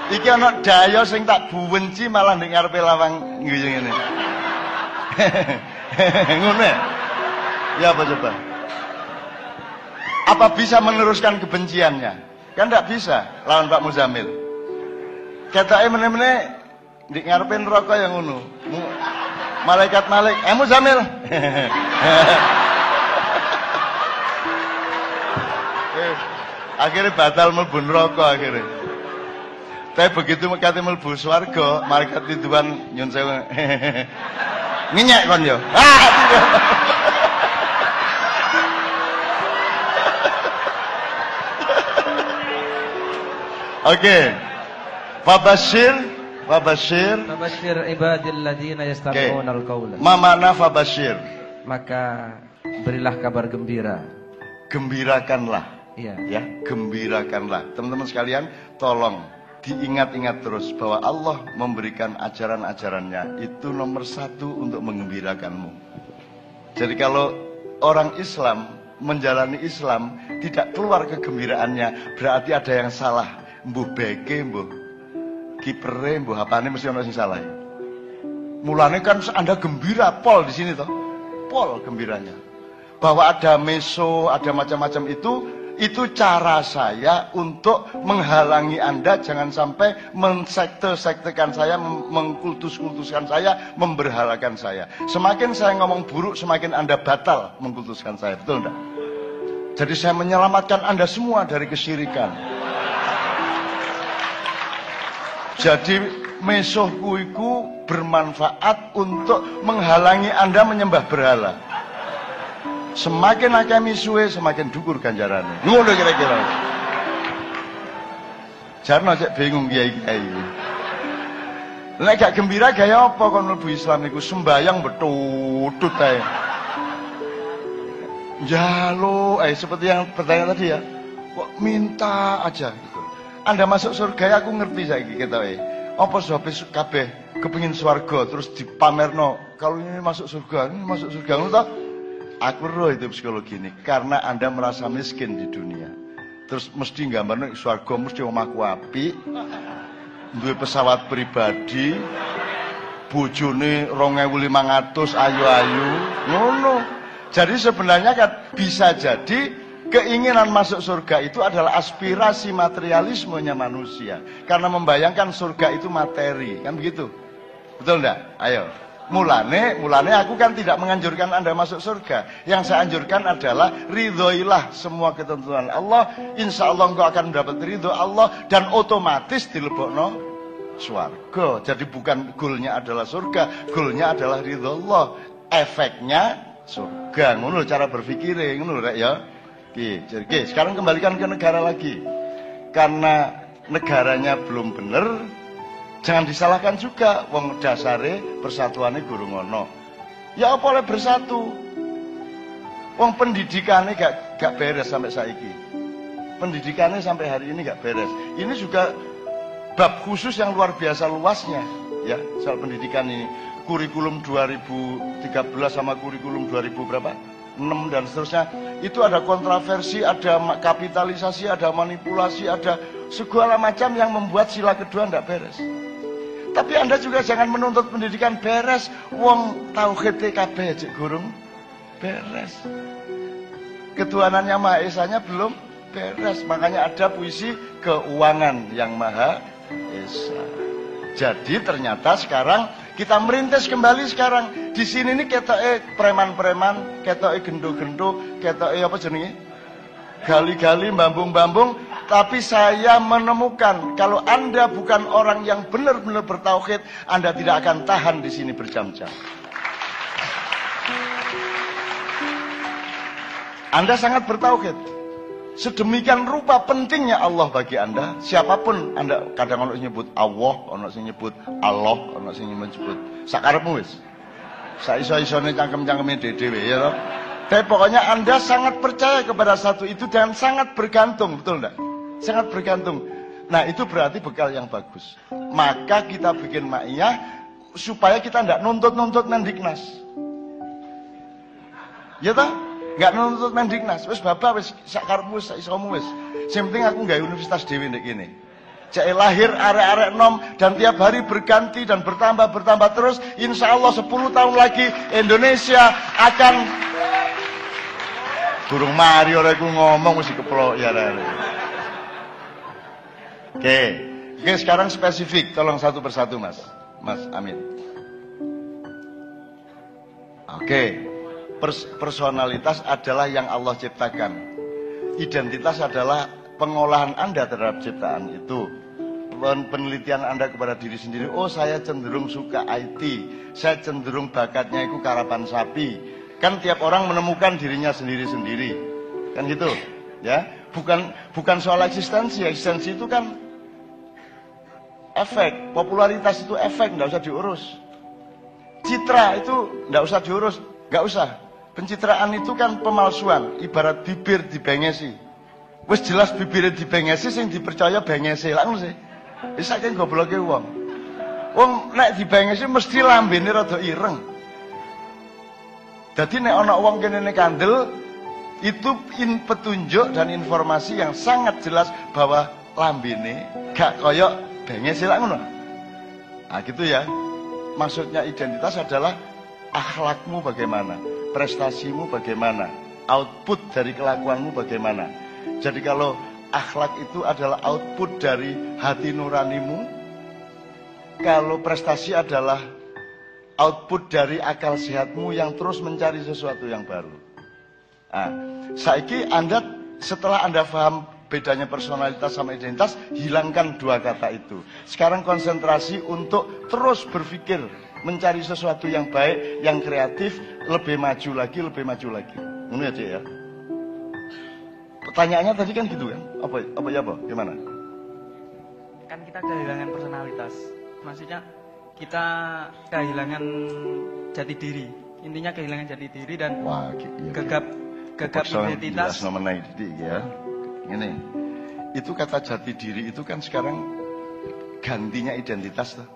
Iki ana daya sing tak buwenci malah ning ngarepe lawang nggih ngene. Ngono ya apa coba? Apa bisa meneruskan kebenciannya? Kan tidak bisa lawan Pak Muzamil. Katanya meneh-meneh di ngarepe neraka yang ngono. Malaikat Muzamil. Akhirnya batal mlebu neraka akhirnya. Tapi begitu kate mlebu swarga, malaikat Ridwan nyun sewu. Ngenyek kon yo. Oke. Fabashir ibadil ladzina yastami'unal qaula. Ma makna fabashir? Maka berilah kabar gembira. Gembirakanlah. Iya. Ya, gembirakanlah. Teman-teman sekalian, tolong diingat-ingat terus bahwa Allah memberikan ajaran-ajarannya itu nomor satu untuk menggembirakanmu. Jadi kalau orang Islam menjalani Islam tidak keluar kegembiraannya, berarti ada yang salah. Mbuh beke, mbuh kipere, mbuh apane mesti ono sing salah. Mulane kan Anda gembira pol di sini toh. Pol gembiranya. Bahwa ada meso, ada macam-macam itu cara saya untuk menghalangi Anda jangan sampai mensekte-sektekan saya, mengkultus-kultuskan saya, memberhalakan saya. Semakin saya ngomong buruk, semakin Anda batal mengkultuskan saya. Betul enggak? Jadi saya menyelamatkan Anda semua dari kesyirikan. Jadi mesohku itu bermanfaat untuk menghalangi Anda menyembah berhala. Semakin akeh misuwe, semakin dhuwur ganjarane. Ngono kira-kira. Jarno cek bingung kiai-kiai. Nek gak gembira gaya apa kon mlebu Islam niku sembayang betutut ae. Jalo, seperti yang pertanyaan tadi ya. Kok minta aja gitu. Anda masuk surga aku ngerti saiki ketoke. Apa sebab kabeh kepengin swarga terus dipamerno kalau ini masuk surga ngono ta? Aku roh itu psikologi ini karena Anda merasa miskin di dunia. Terus mesti gambarnya swarga mesti omahku apik, duwe pesawat pribadi, bojone 2.500 ayu-ayu, ngono. Jadi sebenarnya kan bisa jadi keinginan masuk surga itu adalah aspirasi materialismenya manusia. Karena membayangkan surga itu materi, kan begitu? Betul enggak? Ayo. Mulane aku kan tidak menganjurkan Anda masuk surga. Yang saya anjurkan adalah ridhoilah semua ketentuan Allah. Insya Allah engkau akan mendapat ridho Allah dan otomatis dilebokno swarga. Jadi bukan goalnya adalah surga, goalnya adalah ridho Allah. Efeknya surga. Ngono cara berpikirnya, ngono rek ya. Oke, sekarang kembalikan ke negara lagi. Karena negaranya belum benar. Jangan disalahkan juga, wong dasare persatuannya guru ngono. Ya apa oleh bersatu? Wong pendidikannya gak beres sampai saiki. Pendidikannya sampai hari ini gak beres. Ini juga bab khusus yang luar biasa luasnya, ya soal pendidikan ini. Kurikulum 2013 sama kurikulum 2000 berapa? 6 dan seterusnya. Itu ada kontroversi, ada kapitalisasi, ada manipulasi, ada segala macam yang membuat sila kedua tidak beres. Tapi Anda juga jangan menuntut pendidikan beres. Wong tauhid kabeh cek gurung beres. Ketuhanannya Maha Esanya belum beres. Makanya ada puisi keuangan yang Maha Esa. Jadi ternyata sekarang kita merintis kembali sekarang. Di sini nih ketoke preman-preman, ketoke gendo-gendo, ketoke apa jenenge? Gali-gali, bambung-bambung. Tapi saya menemukan kalau Anda bukan orang yang benar-benar bertauhid, Anda tidak akan tahan di sini berjam-jam. Anda sangat bertauhid. Sedemikian rupa pentingnya Allah bagi Anda. Siapapun Anda, kadang orang nyebut Allah, orang nyebut Allah, orang nyebut sakarepmu wis. Saiso-isone cangkem-cangkeme dhewe ya toh. Tapi pokoknya Anda sangat percaya kepada satu itu dan sangat bergantung, betul enggak? Sangat bergantung. Nah itu berarti bekal yang bagus. Maka kita bikin ma'iyah supaya kita tidak nuntut-nuntut Mendiknas. Ya toh? Enggak nuntut Mendiknas. Wis bapak wis sakarepmu sak isomu wis. Sing penting aku nggawe universitas dhewe ndek kene. Cek lahir arek-arek nom dan tiap hari berganti dan bertambah terus. Insya Allah 10 tahun lagi Indonesia akan burung mari ora iku ngomong mesti keplok ya arek. Oke, sekarang spesifik, tolong satu persatu Mas Amin. Oke, personalitas adalah yang Allah ciptakan. Identitas adalah pengolahan Anda terhadap ciptaan itu. Penelitian Anda kepada diri sendiri, oh saya cenderung suka IT, saya cenderung bakatnya itu karapan sapi. Kan tiap orang menemukan dirinya sendiri-sendiri. Kan gitu, ya. Bukan soal eksistensi itu kan efek, popularitas itu efek, nggak usah diurus. Citra itu nggak usah diurus, nggak usah. Pencitraan itu kan pemalsuan, ibarat bibir dibengesi. Wes jelas bibirnya dibengesi, sing dipercaya bengesi langsung sih. Bisa kan gobloke wong. Wong nek dibengesi mesti lambene rada ireng. Dadi nek ana wong kene kandel, itu petunjuk dan informasi yang sangat jelas bahwa lambene gak koyok bengesi lah ngono. Nah gitu ya. Maksudnya identitas adalah akhlakmu bagaimana, prestasimu bagaimana, output dari kelakuanmu bagaimana. Jadi kalau akhlak itu adalah output dari hati nuranimu, kalau prestasi adalah output dari akal sehatmu yang terus mencari sesuatu yang baru. Nah, saiki setelah Anda paham bedanya personalitas sama identitas, hilangkan dua kata itu. Sekarang konsentrasi untuk terus berpikir, mencari sesuatu yang baik, yang kreatif, lebih maju lagi. Ngono ya, Cik ya. Pertanyaannya tadi kan gitu kan? Apa? Gimana? Kan kita kehilangan personalitas. Maksudnya kita kehilangan jati diri. Intinya kehilangan jati diri dan gegap identitas. Ya. Ini, itu kata jati diri itu kan sekarang gantinya identitas tuh.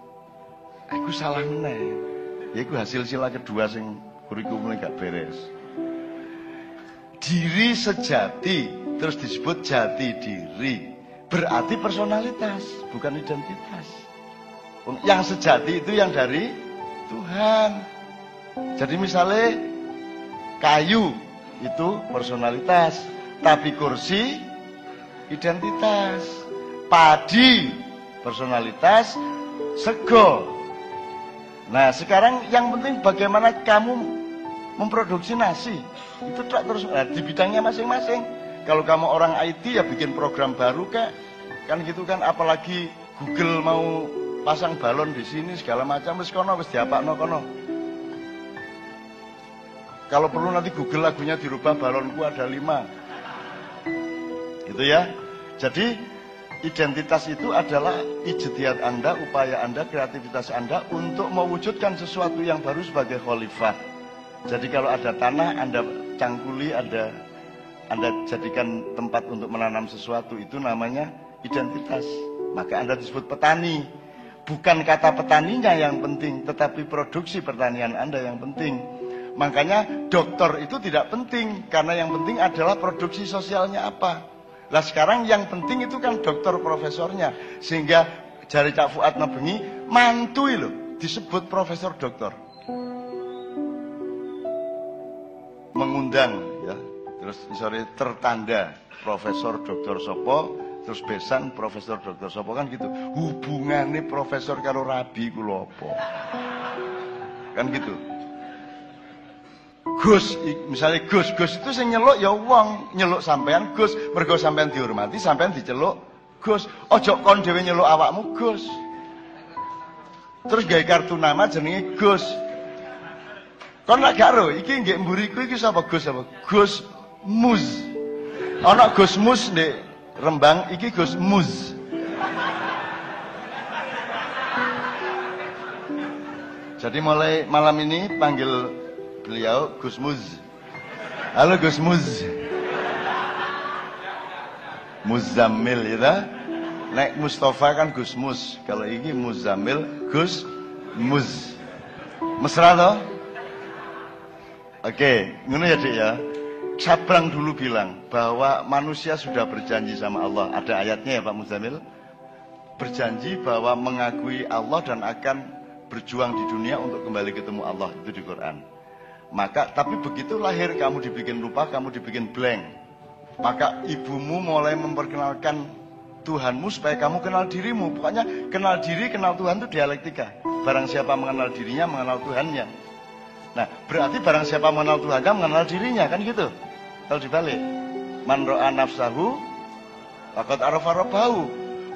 Aku salah meneh. Ya aku hasil sila kedua sing kurikulumnya gak beres. Diri sejati terus disebut jati diri. Berarti personalitas, bukan identitas. Yang sejati itu yang dari Tuhan. Jadi misalnya kayu itu personalitas, tapi kursi identitas, padi personalitas, sego Nah sekarang yang penting bagaimana kamu memproduksi nasi. Itu terus di bidangnya masing-masing. Kalau kamu orang IT ya bikin program baru kan gitu kan. Apalagi Google mau pasang balon di sini segala macam wis kono wis diapakno kono. Kalau perlu nanti Google lagunya dirubah, balonku ada 5. Gitu ya. Jadi identitas itu adalah ijtihad Anda, upaya Anda, kreativitas Anda untuk mewujudkan sesuatu yang baru sebagai khalifah. Jadi kalau ada tanah Anda cangkuli, Anda jadikan tempat untuk menanam sesuatu, itu namanya identitas. Maka Anda disebut petani. Bukan kata petaninya yang penting, tetapi produksi pertanian Anda yang penting. Makanya dokter itu tidak penting, karena yang penting adalah produksi sosialnya apa. Nah sekarang yang penting itu kan dokter profesornya. Sehingga jari Cak Fuad Nabengi mantui loh disebut profesor dokter. Mengundang ya, terus sorry tertanda profesor dokter Sopo, terus besan profesor dokter Sopo kan gitu. Hubungannya profesor karo rabi kula apa? Kan gitu. Gus, misalnya Gus itu sing nyeluk ya wong, nyeluk sampean Gus, mergo sampean dihormati, sampean diceluk Gus. Ojo kon dhewe nyeluk awakmu Gus. Terus gawe kartu nama jenenge Gus. Kon lak gak ro, iki nggih mburiku iki sapa Gus apa? Gus Muz. Ana Gus Mus ndek Rembang, iki Gus Muz. Jadi mulai malam ini panggil beliau Gus Muz. Halo Gus Muz. Muzammil ya. Nek Mustafa kan Gus Mus. Kalau ini Muzammil Gus Muz. Mesra toh? Oke, ngono ya Dik ya. Sabrang dulu bilang bahwa manusia sudah berjanji sama Allah. Ada ayatnya ya Pak Muzammil. Berjanji bahwa mengakui Allah dan akan berjuang di dunia untuk kembali ketemu Allah. Itu di Quran. Maka tapi begitu lahir kamu dibikin lupa, kamu dibikin blank. Maka ibumu mulai memperkenalkan Tuhanmu supaya kamu kenal dirimu. Pokoknya kenal diri, kenal Tuhan itu dialektika. Barang siapa mengenal dirinya, mengenal Tuhannya. Nah, berarti barang siapa mengenal Tuhannya, mengenal dirinya, kan gitu. Kalau dibalik, man ro'a nafsahu faqad arafa rabbahu.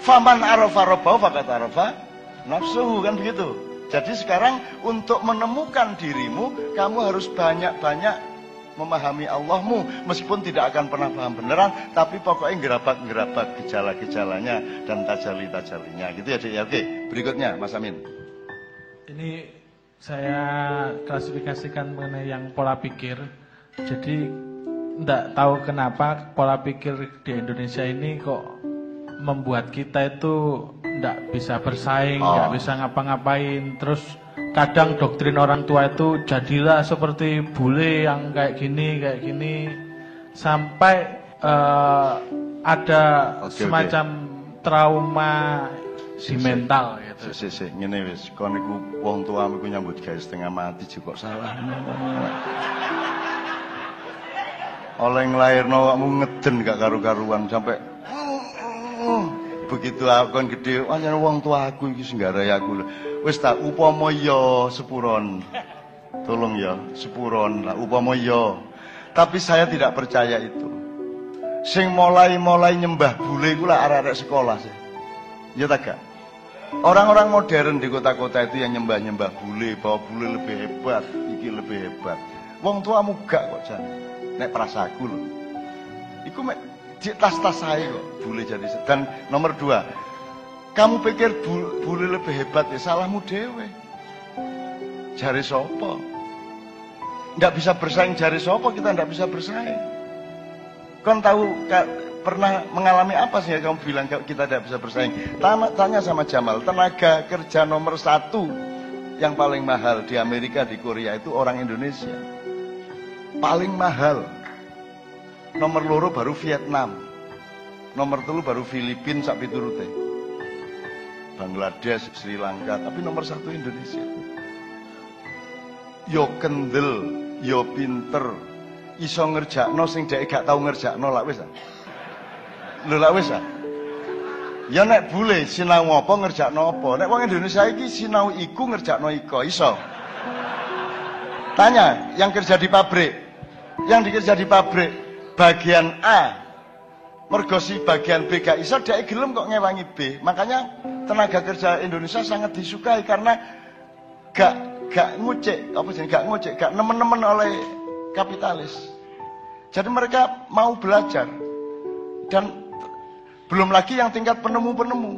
Faman arafa rabbahu faqad arafa nafsuhu, kan begitu. Jadi sekarang untuk menemukan dirimu, kamu harus banyak-banyak memahami Allahmu. Meskipun tidak akan pernah paham beneran, tapi pokoknya gerabak-gerabak gejala-gejalanya dan tajali-tajalinya. Gitu ya, Dik. Ya, oke. Berikutnya, Mas Amin. Ini saya klasifikasikan mengenai yang pola pikir. Jadi, tidak tahu kenapa pola pikir di Indonesia ini kok membuat kita itu tidak bisa bersaing, tidak bisa ngapa-ngapain. Terus kadang doktrin orang tua itu jadilah seperti bule yang kayak gini, sampai ada semacam trauma di mental gitu. Ngene wis, kon niku wong tuamu iku nyambut gawe setengah mati juga salah. Oleh nglairno awakmu ngeden gak karu-karuan sampai begitu aku kan gede, anjane wong tua aku iki sing garai aku. Wis tak upama ya sepuron. Tolong ya, sepuron lah upama ya. Tapi saya tidak percaya itu. Sing mulai nyembah bule iku lah arek-arek sekolah sih. Ya tak gak? Orang-orang modern di kota-kota itu yang nyembah-nyembah bule, bahwa bule lebih hebat, iki lebih hebat. Wong tuamu gak kok jan. Nek prasaku lho. Iku mek di tas-tas saya kok bule jadi. Dan nomor 2, kamu pikir bule lebih hebat ya salahmu dewe. Jari sopo? Nggak bisa bersaing jari sopo, kita nggak bisa bersaing. Kon tahu pernah mengalami apa sih ya kamu bilang kita tidak bisa bersaing? Tanya sama Jamal, tenaga kerja nomor 1 yang paling mahal di Amerika, di Korea itu orang Indonesia. Paling mahal. Nomor 2 baru Vietnam. Nomor 3 baru Filipina sak piturute. Bangladesh, Sri Lanka, tapi nomor 1 Indonesia. Yo kendel, yo pinter, iso ngerjakno sing dhek gak tau ngerjakno lak wis ah. Lho lak wis ah. Ya nek bule sinau apa ngerjakno apa? Nek wong Indonesia iki sinau iku ngerjakno iko, iso. Tanya yang kerja di pabrik. Yang dikerja di pabrik bagian A. Mergo si bagian B gak iso dhek gelem kok ngewangi B. Makanya tenaga kerja Indonesia sangat disukai karena gak ngucek, apa sih? Gak ngucek, gak nemen-nemen oleh kapitalis. Jadi mereka mau belajar. Dan belum lagi yang tingkat penemu-penemu.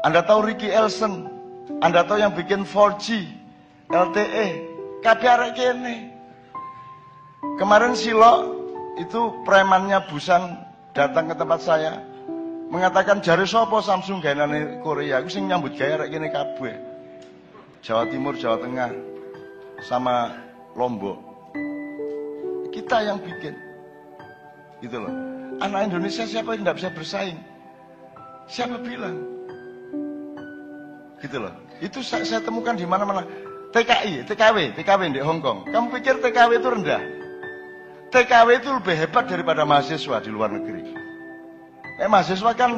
Anda tahu Ricky Elson, Anda tahu yang bikin 4G, LTE, kabeh arek kene. Kemarin Silo itu premannya Busan datang ke tempat saya, mengatakan jare sapa Samsung gaenane Korea, aku sing nyambut gawe arek kene kabeh. Jawa Timur, Jawa Tengah, sama Lombok. Kita yang bikin. Gitu loh. Anak Indonesia siapa yang tidak bisa bersaing? Siapa bilang? Gitu loh. Itu saya temukan di mana-mana. TKW di Hong Kong. Kamu pikir TKW itu rendah? TKW itu lebih hebat daripada mahasiswa di luar negeri. Mahasiswa kan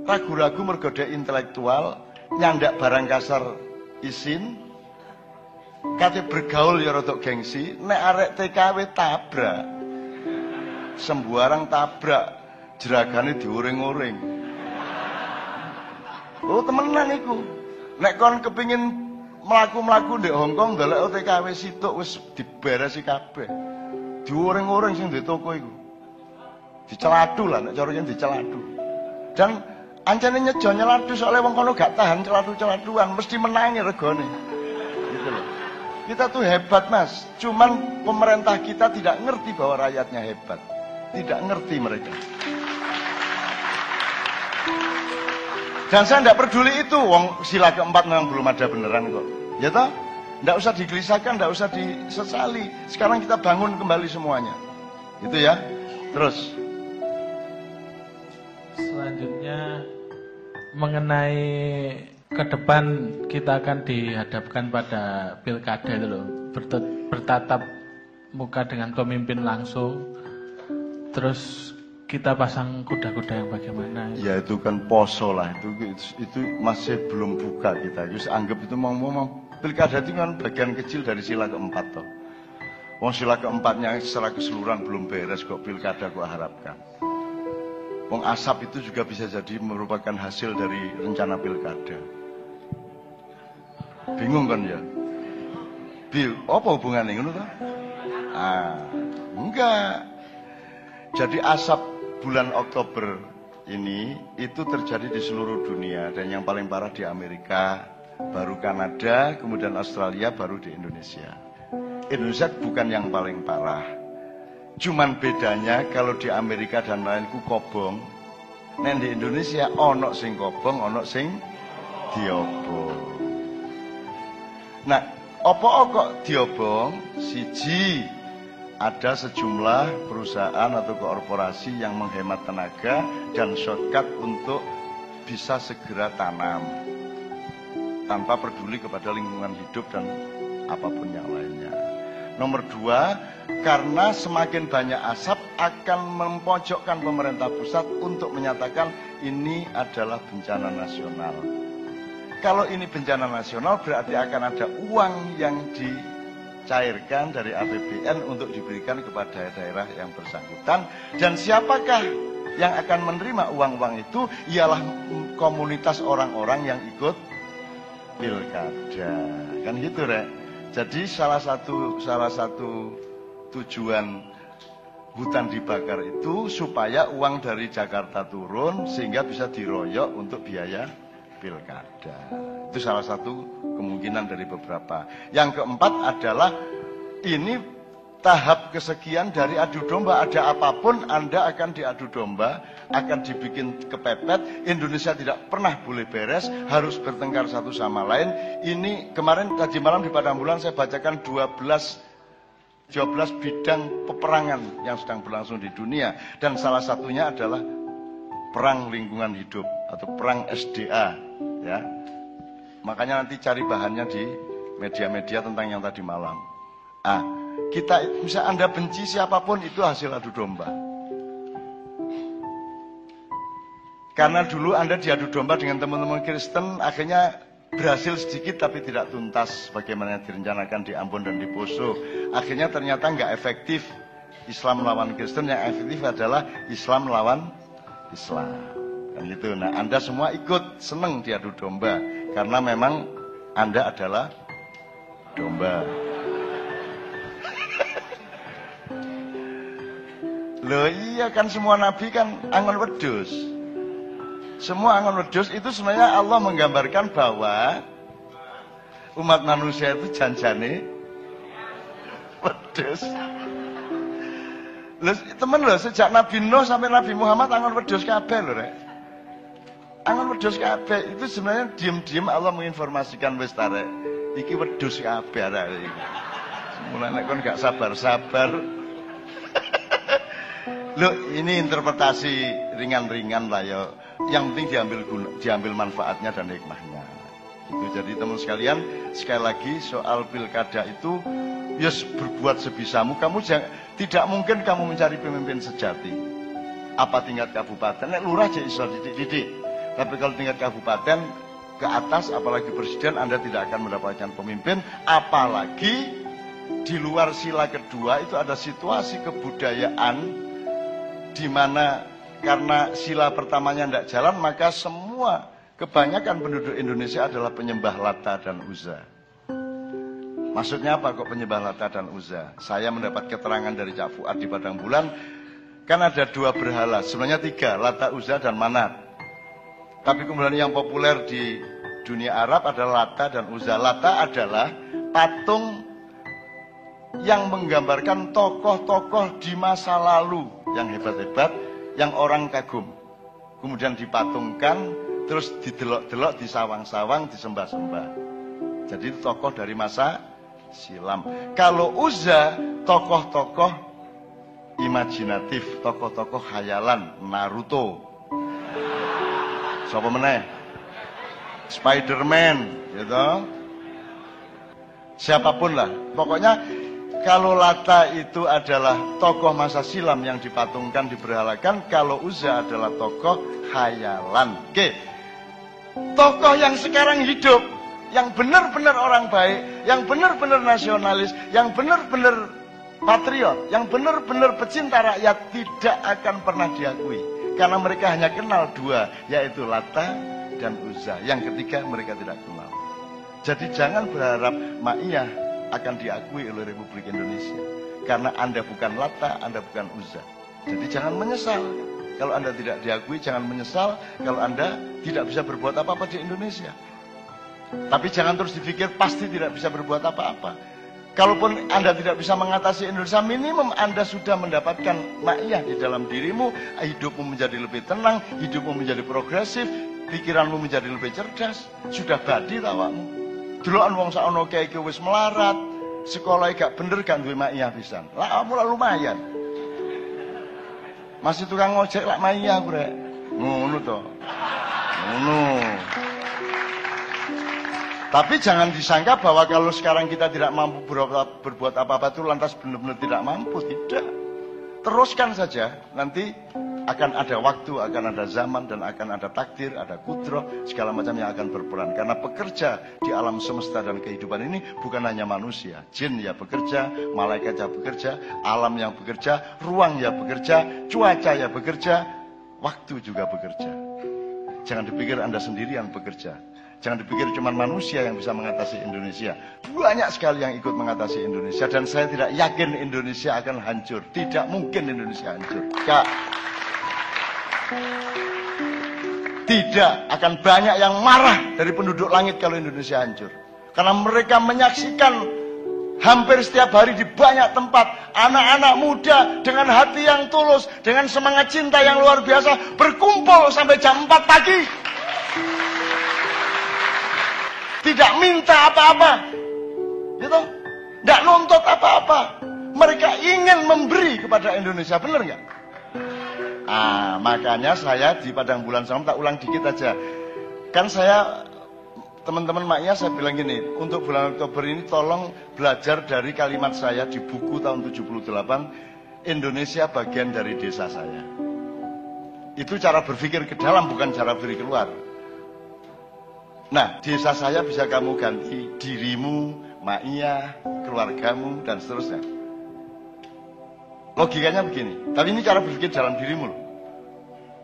ragu-ragu mergode intelektual, nyandak barang kasar isin, kate bergaul ya rodok gengsi, nek arek TKW tabrak. Sembarang tabrak, jeragane diuring-uring. Oh temenan iku. Nek kon kepingin mlaku-mlaku ndek Hongkong ndelok TKW situk wis diberesi kabeh. Diuring-uring sing ndek toko iku. Diceladu lah nek carane diceladu. Dan ancene nyejo nyeladu soalnya wong kono gak tahan celadu-celaduan, mesti menangi regane. Gitu loh. Kita tuh hebat, Mas. Cuman pemerintah kita tidak ngerti bahwa rakyatnya hebat. Tidak ngerti mereka. Dan saya tidak peduli itu, wong sila keempat memang belum ada beneran kok. Ya toh? Tidak usah digelisahkan, tidak usah disesali. Sekarang kita bangun kembali semuanya. Itu ya. Terus. Selanjutnya mengenai ke depan kita akan dihadapkan pada pilkada itu loh. Bertatap muka dengan pemimpin langsung. Terus kita pasang kuda-kuda yang bagaimana? Ya itu kan poso lah, itu masih belum buka kita. Just anggap itu mau pilkada itu kan bagian kecil dari sila keempat toh. Wong sila keempatnya secara keseluruhan belum beres kok pilkada kok harapkan. Wong asap itu juga bisa jadi merupakan hasil dari rencana pilkada. Bingung kan ya? Apa hubungannya ngono toh? Enggak. Jadi asap bulan Oktober ini itu terjadi di seluruh dunia dan yang paling parah di Amerika, baru Kanada, kemudian Australia, baru di Indonesia. Indonesia bukan yang paling parah. Cuman bedanya kalau di Amerika dan lainku kobong, nen di Indonesia ono sing kobong, ono sing diobong. Nah, apa kok diobong? Siji, ada sejumlah perusahaan atau korporasi yang menghemat tenaga dan shortcut untuk bisa segera tanam tanpa peduli kepada lingkungan hidup dan apapun yang lainnya. Nomor dua, karena semakin banyak asap akan mempojokkan pemerintah pusat untuk menyatakan ini adalah bencana nasional. Kalau ini bencana nasional berarti akan ada uang yang dicairkan dari APBN untuk diberikan kepada daerah yang bersangkutan. Dan siapakah yang akan menerima uang-uang itu? Ialah komunitas orang-orang yang ikut pilkada. Kan gitu, Rek. Jadi salah satu tujuan hutan dibakar itu supaya uang dari Jakarta turun sehingga bisa diroyok untuk biaya pilkada. Itu salah satu kemungkinan dari beberapa. Yang keempat adalah ini tahap kesekian dari adu domba. Ada apapun Anda akan diadu domba, akan dibikin kepepet. Indonesia tidak pernah boleh beres, harus bertengkar satu sama lain. Ini kemarin tadi malam di Padang Bulan saya bacakan 12 bidang peperangan yang sedang berlangsung di dunia. Dan salah satunya adalah perang lingkungan hidup atau perang SDA. Ya. Makanya nanti cari bahannya di media-media tentang yang tadi malam. Kita bisa Anda benci siapapun itu hasil adu domba. Karena dulu Anda diadu domba dengan teman-teman Kristen, akhirnya berhasil sedikit tapi tidak tuntas bagaimana direncanakan di Ambon dan di Poso. Akhirnya ternyata nggak efektif Islam melawan Kristen, yang efektif adalah Islam melawan Islam. Dan itu. Nah, Anda semua ikut seneng diadu domba karena memang Anda adalah domba. Loh iya kan, semua nabi kan angon wedhus. Semua angon wedhus itu sebenarnya Allah menggambarkan bahwa umat manusia itu janjane wedhus. Loh, temen loh, sejak Nabi Nuh sampai Nabi Muhammad angon wedhus kabeh lho, Rek. Angon wedhus kabeh. Itu sebenarnya diam-diam Allah menginformasikan wis ta, Rek. Iki wedhus kabeh arek iki. Mulane nek kon gak sabar-sabar. Loh, ini interpretasi ringan-ringan lah ya. Yang penting diambil manfaatnya dan hikmahnya. Itu jadi teman sekalian, sekali lagi soal pilkada itu, yes, berbuat sebisamu. Kamu tidak mungkin kamu mencari pemimpin sejati. Apa tingkat kabupaten? Nek lurah aja iso didik. Tapi kalau tingkat kabupaten ke atas, apalagi presiden, Anda tidak akan mendapatkan pemimpin. Apalagi di luar sila kedua itu ada situasi kebudayaan di mana karena sila pertamanya tidak jalan, maka semua kebanyakan penduduk Indonesia adalah penyembah Lata dan Uzza. Maksudnya apa kok penyembah Lata dan Uzza? Saya mendapat keterangan dari Cak Fuad di Padang Bulan, kan ada 2 berhala, sebenarnya 3, Lata, Uzza, dan Manat. Tapi kemudian yang populer di dunia Arab adalah Lata dan Uzza. Lata adalah patung yang menggambarkan tokoh-tokoh di masa lalu yang hebat-hebat, yang orang kagum. Kemudian dipatungkan, terus didelok-delok, disawang-sawang, disembah-sembah. Jadi itu tokoh dari masa silam. Kalau Uzza, tokoh-tokoh imajinatif, tokoh-tokoh khayalan, Naruto. Siapa meneh? Spiderman, gitu. Siapapun lah. Pokoknya kalau Lata itu adalah tokoh masa silam yang dipatungkan, diberhalakan. Kalau Uzza adalah tokoh khayalan. Oke. Tokoh yang sekarang hidup, yang benar-benar orang baik, yang benar-benar nasionalis, yang benar-benar patriot, yang benar-benar pecinta rakyat tidak akan pernah diakui. Karena mereka hanya kenal 2, yaitu Lata dan Uzza. Yang ketiga mereka tidak kenal. Jadi jangan berharap Ma'iyah akan diakui oleh Republik Indonesia. Karena Anda bukan Lata, Anda bukan Uzza. Jadi jangan menyesal. Kalau Anda tidak diakui, jangan menyesal kalau Anda tidak bisa berbuat apa-apa di Indonesia. Tapi jangan terus dipikir pasti tidak bisa berbuat apa-apa. Kalaupun Anda tidak bisa mengatasi Indonesia, minimum Anda sudah mendapatkan Ma'iyah di dalam dirimu. Hidupmu menjadi lebih tenang, hidupmu menjadi progresif, pikiranmu menjadi lebih cerdas. Sudah badi tawamu. Delokan wong sakno kae iki wis melarat, sekolah gak bener gak duwe Ma'iyah pisan. Lah kamu lumayan. Masih tukang ngojek lak Ma'iyah aku rek. Ngono to. Ngono. Tapi jangan disangka bahwa kalau sekarang kita tidak mampu berbuat apa-apa itu lantas benar-benar tidak mampu. Tidak. Teruskan saja. Nanti akan ada waktu, akan ada zaman, dan akan ada takdir, ada kudroh, segala macam yang akan berperan. Karena pekerja di alam semesta dan kehidupan ini bukan hanya manusia. Jin ya bekerja, malaikat ya bekerja, alam yang bekerja, ruang ya bekerja, cuaca ya bekerja, waktu juga bekerja. Jangan dipikir Anda sendirian bekerja. Jangan dipikir cuma manusia yang bisa mengatasi Indonesia. Banyak sekali yang ikut mengatasi Indonesia. Dan saya tidak yakin Indonesia akan hancur. Tidak mungkin Indonesia hancur. Kak. Tidak akan banyak yang marah dari penduduk langit kalau Indonesia hancur. Karena mereka menyaksikan hampir setiap hari di banyak tempat anak-anak muda dengan hati yang tulus, dengan semangat cinta yang luar biasa berkumpul sampai jam 4 pagi. Tidak minta apa-apa, gitu, tidak nuntut apa-apa. Mereka ingin memberi kepada Indonesia, benar nggak? Makanya saya di Padang Bulan sama tak ulang dikit aja. Kan saya, teman-teman Ma'iyah saya bilang gini, untuk bulan Oktober ini tolong belajar dari kalimat saya di buku tahun 78, Indonesia bagian dari desa saya. Itu cara berpikir ke dalam, bukan cara berpikir keluar. Nah, desa saya bisa kamu ganti dirimu, Ma'iyah, keluargamu, dan seterusnya. Logikanya begini, tapi ini cara berpikir dalam dirimu loh.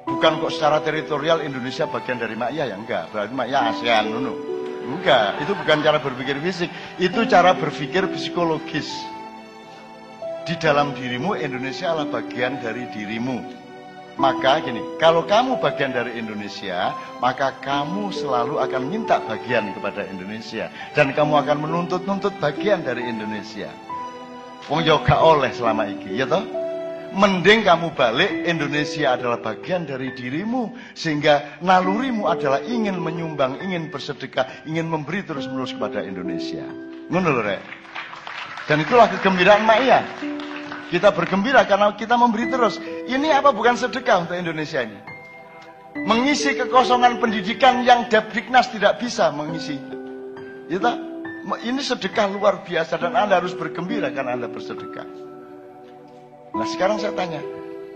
Bukan kok secara teritorial Indonesia bagian dari Ma'iyah, ya enggak. Berarti Ma'iyah ASEAN, no. Enggak, itu bukan cara berpikir fisik, itu cara berpikir psikologis. Di dalam dirimu, Indonesia adalah bagian dari dirimu. Maka gini, kalau kamu bagian dari Indonesia, maka kamu selalu akan minta bagian kepada Indonesia. Dan kamu akan menuntut-nuntut bagian dari Indonesia. Wong yo gak oleh selama iki, ya toh? Mending kamu balik, Indonesia adalah bagian dari dirimu. Sehingga nalurimu adalah ingin menyumbang, ingin bersedekah, ingin memberi terus-menerus kepada Indonesia. Ngono lho, Rek. Dan itulah kegembiraan Ma'iyah. Kita bergembira karena kita memberi terus. Ini apa bukan sedekah untuk Indonesia ini? Mengisi kekosongan pendidikan yang Depdiknas tidak bisa mengisi. Ini sedekah luar biasa dan Anda harus bergembira karena Anda bersedekah. Nah sekarang saya tanya,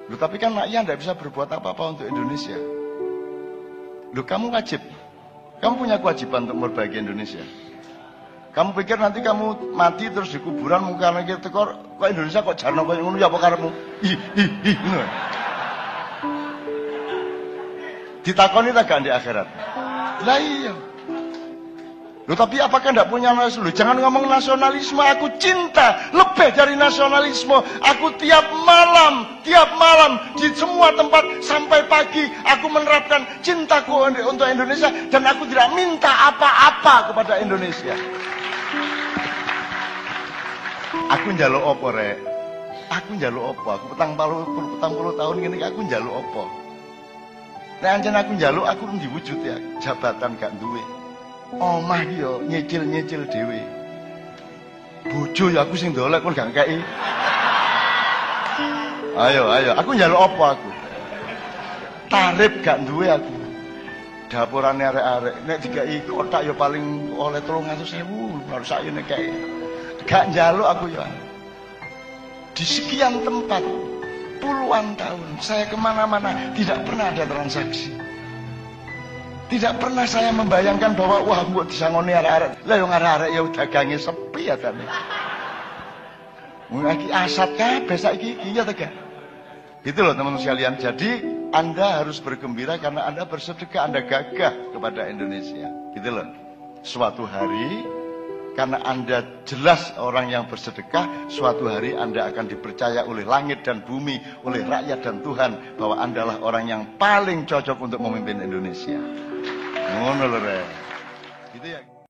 loh tapi kan Ma'iyah tidak bisa berbuat apa-apa untuk Indonesia. Loh kamu wajib, kamu punya kewajiban untuk memperbaiki Indonesia. Kamu pikir nanti kamu mati terus di kuburan muka lagi tekor, kok Indonesia kok jarno kok ngono ya apa karepmu? Ngono. Ditakoni ta gak di akhirat? Lah iya. Loh tapi apakah enggak punya nasionalisme? Loh, jangan ngomong nasionalisme, aku cinta lebih dari nasionalisme. Aku tiap malam di semua tempat sampai pagi aku menerapkan cintaku untuk Indonesia dan aku tidak minta apa-apa kepada Indonesia. Aku njaluk apa, Rek? Aku njaluk apa? Aku petang puluh tahun gini aku njaluk apa? Nek anjen aku njaluk aku diwujud ya, jabatan gak duwe. Omah iki yo nyicil-nyicil dhewe. Bojo ya aku sing ndolek kok gak kei. Ayo, aku njaluk apa aku? Tarif gak duwe aku. Dapurane arek-arek nek dikai kotak ya paling oleh 300.000, harus saya nek kei. Gak njaluk aku ya. Di sekian tempat puluhan tahun saya kemana-mana tidak pernah ada transaksi. Tidak pernah saya membayangkan bahwa wah mbok disangoni arek-arek. Lah yo arek-arek ya dagange sepi ya tane. Mun iki asat kabeh saiki iki ya tega. Gitu loh teman-teman sekalian. Jadi Anda harus bergembira karena Anda bersedekah, Anda gagah kepada Indonesia. Gitu loh. Suatu hari karena Anda jelas orang yang bersedekah, suatu hari Anda akan dipercaya oleh langit dan bumi, oleh rakyat dan Tuhan bahwa Anda adalah orang yang paling cocok untuk memimpin Indonesia. Ngono lho, Rek. Gitu ya.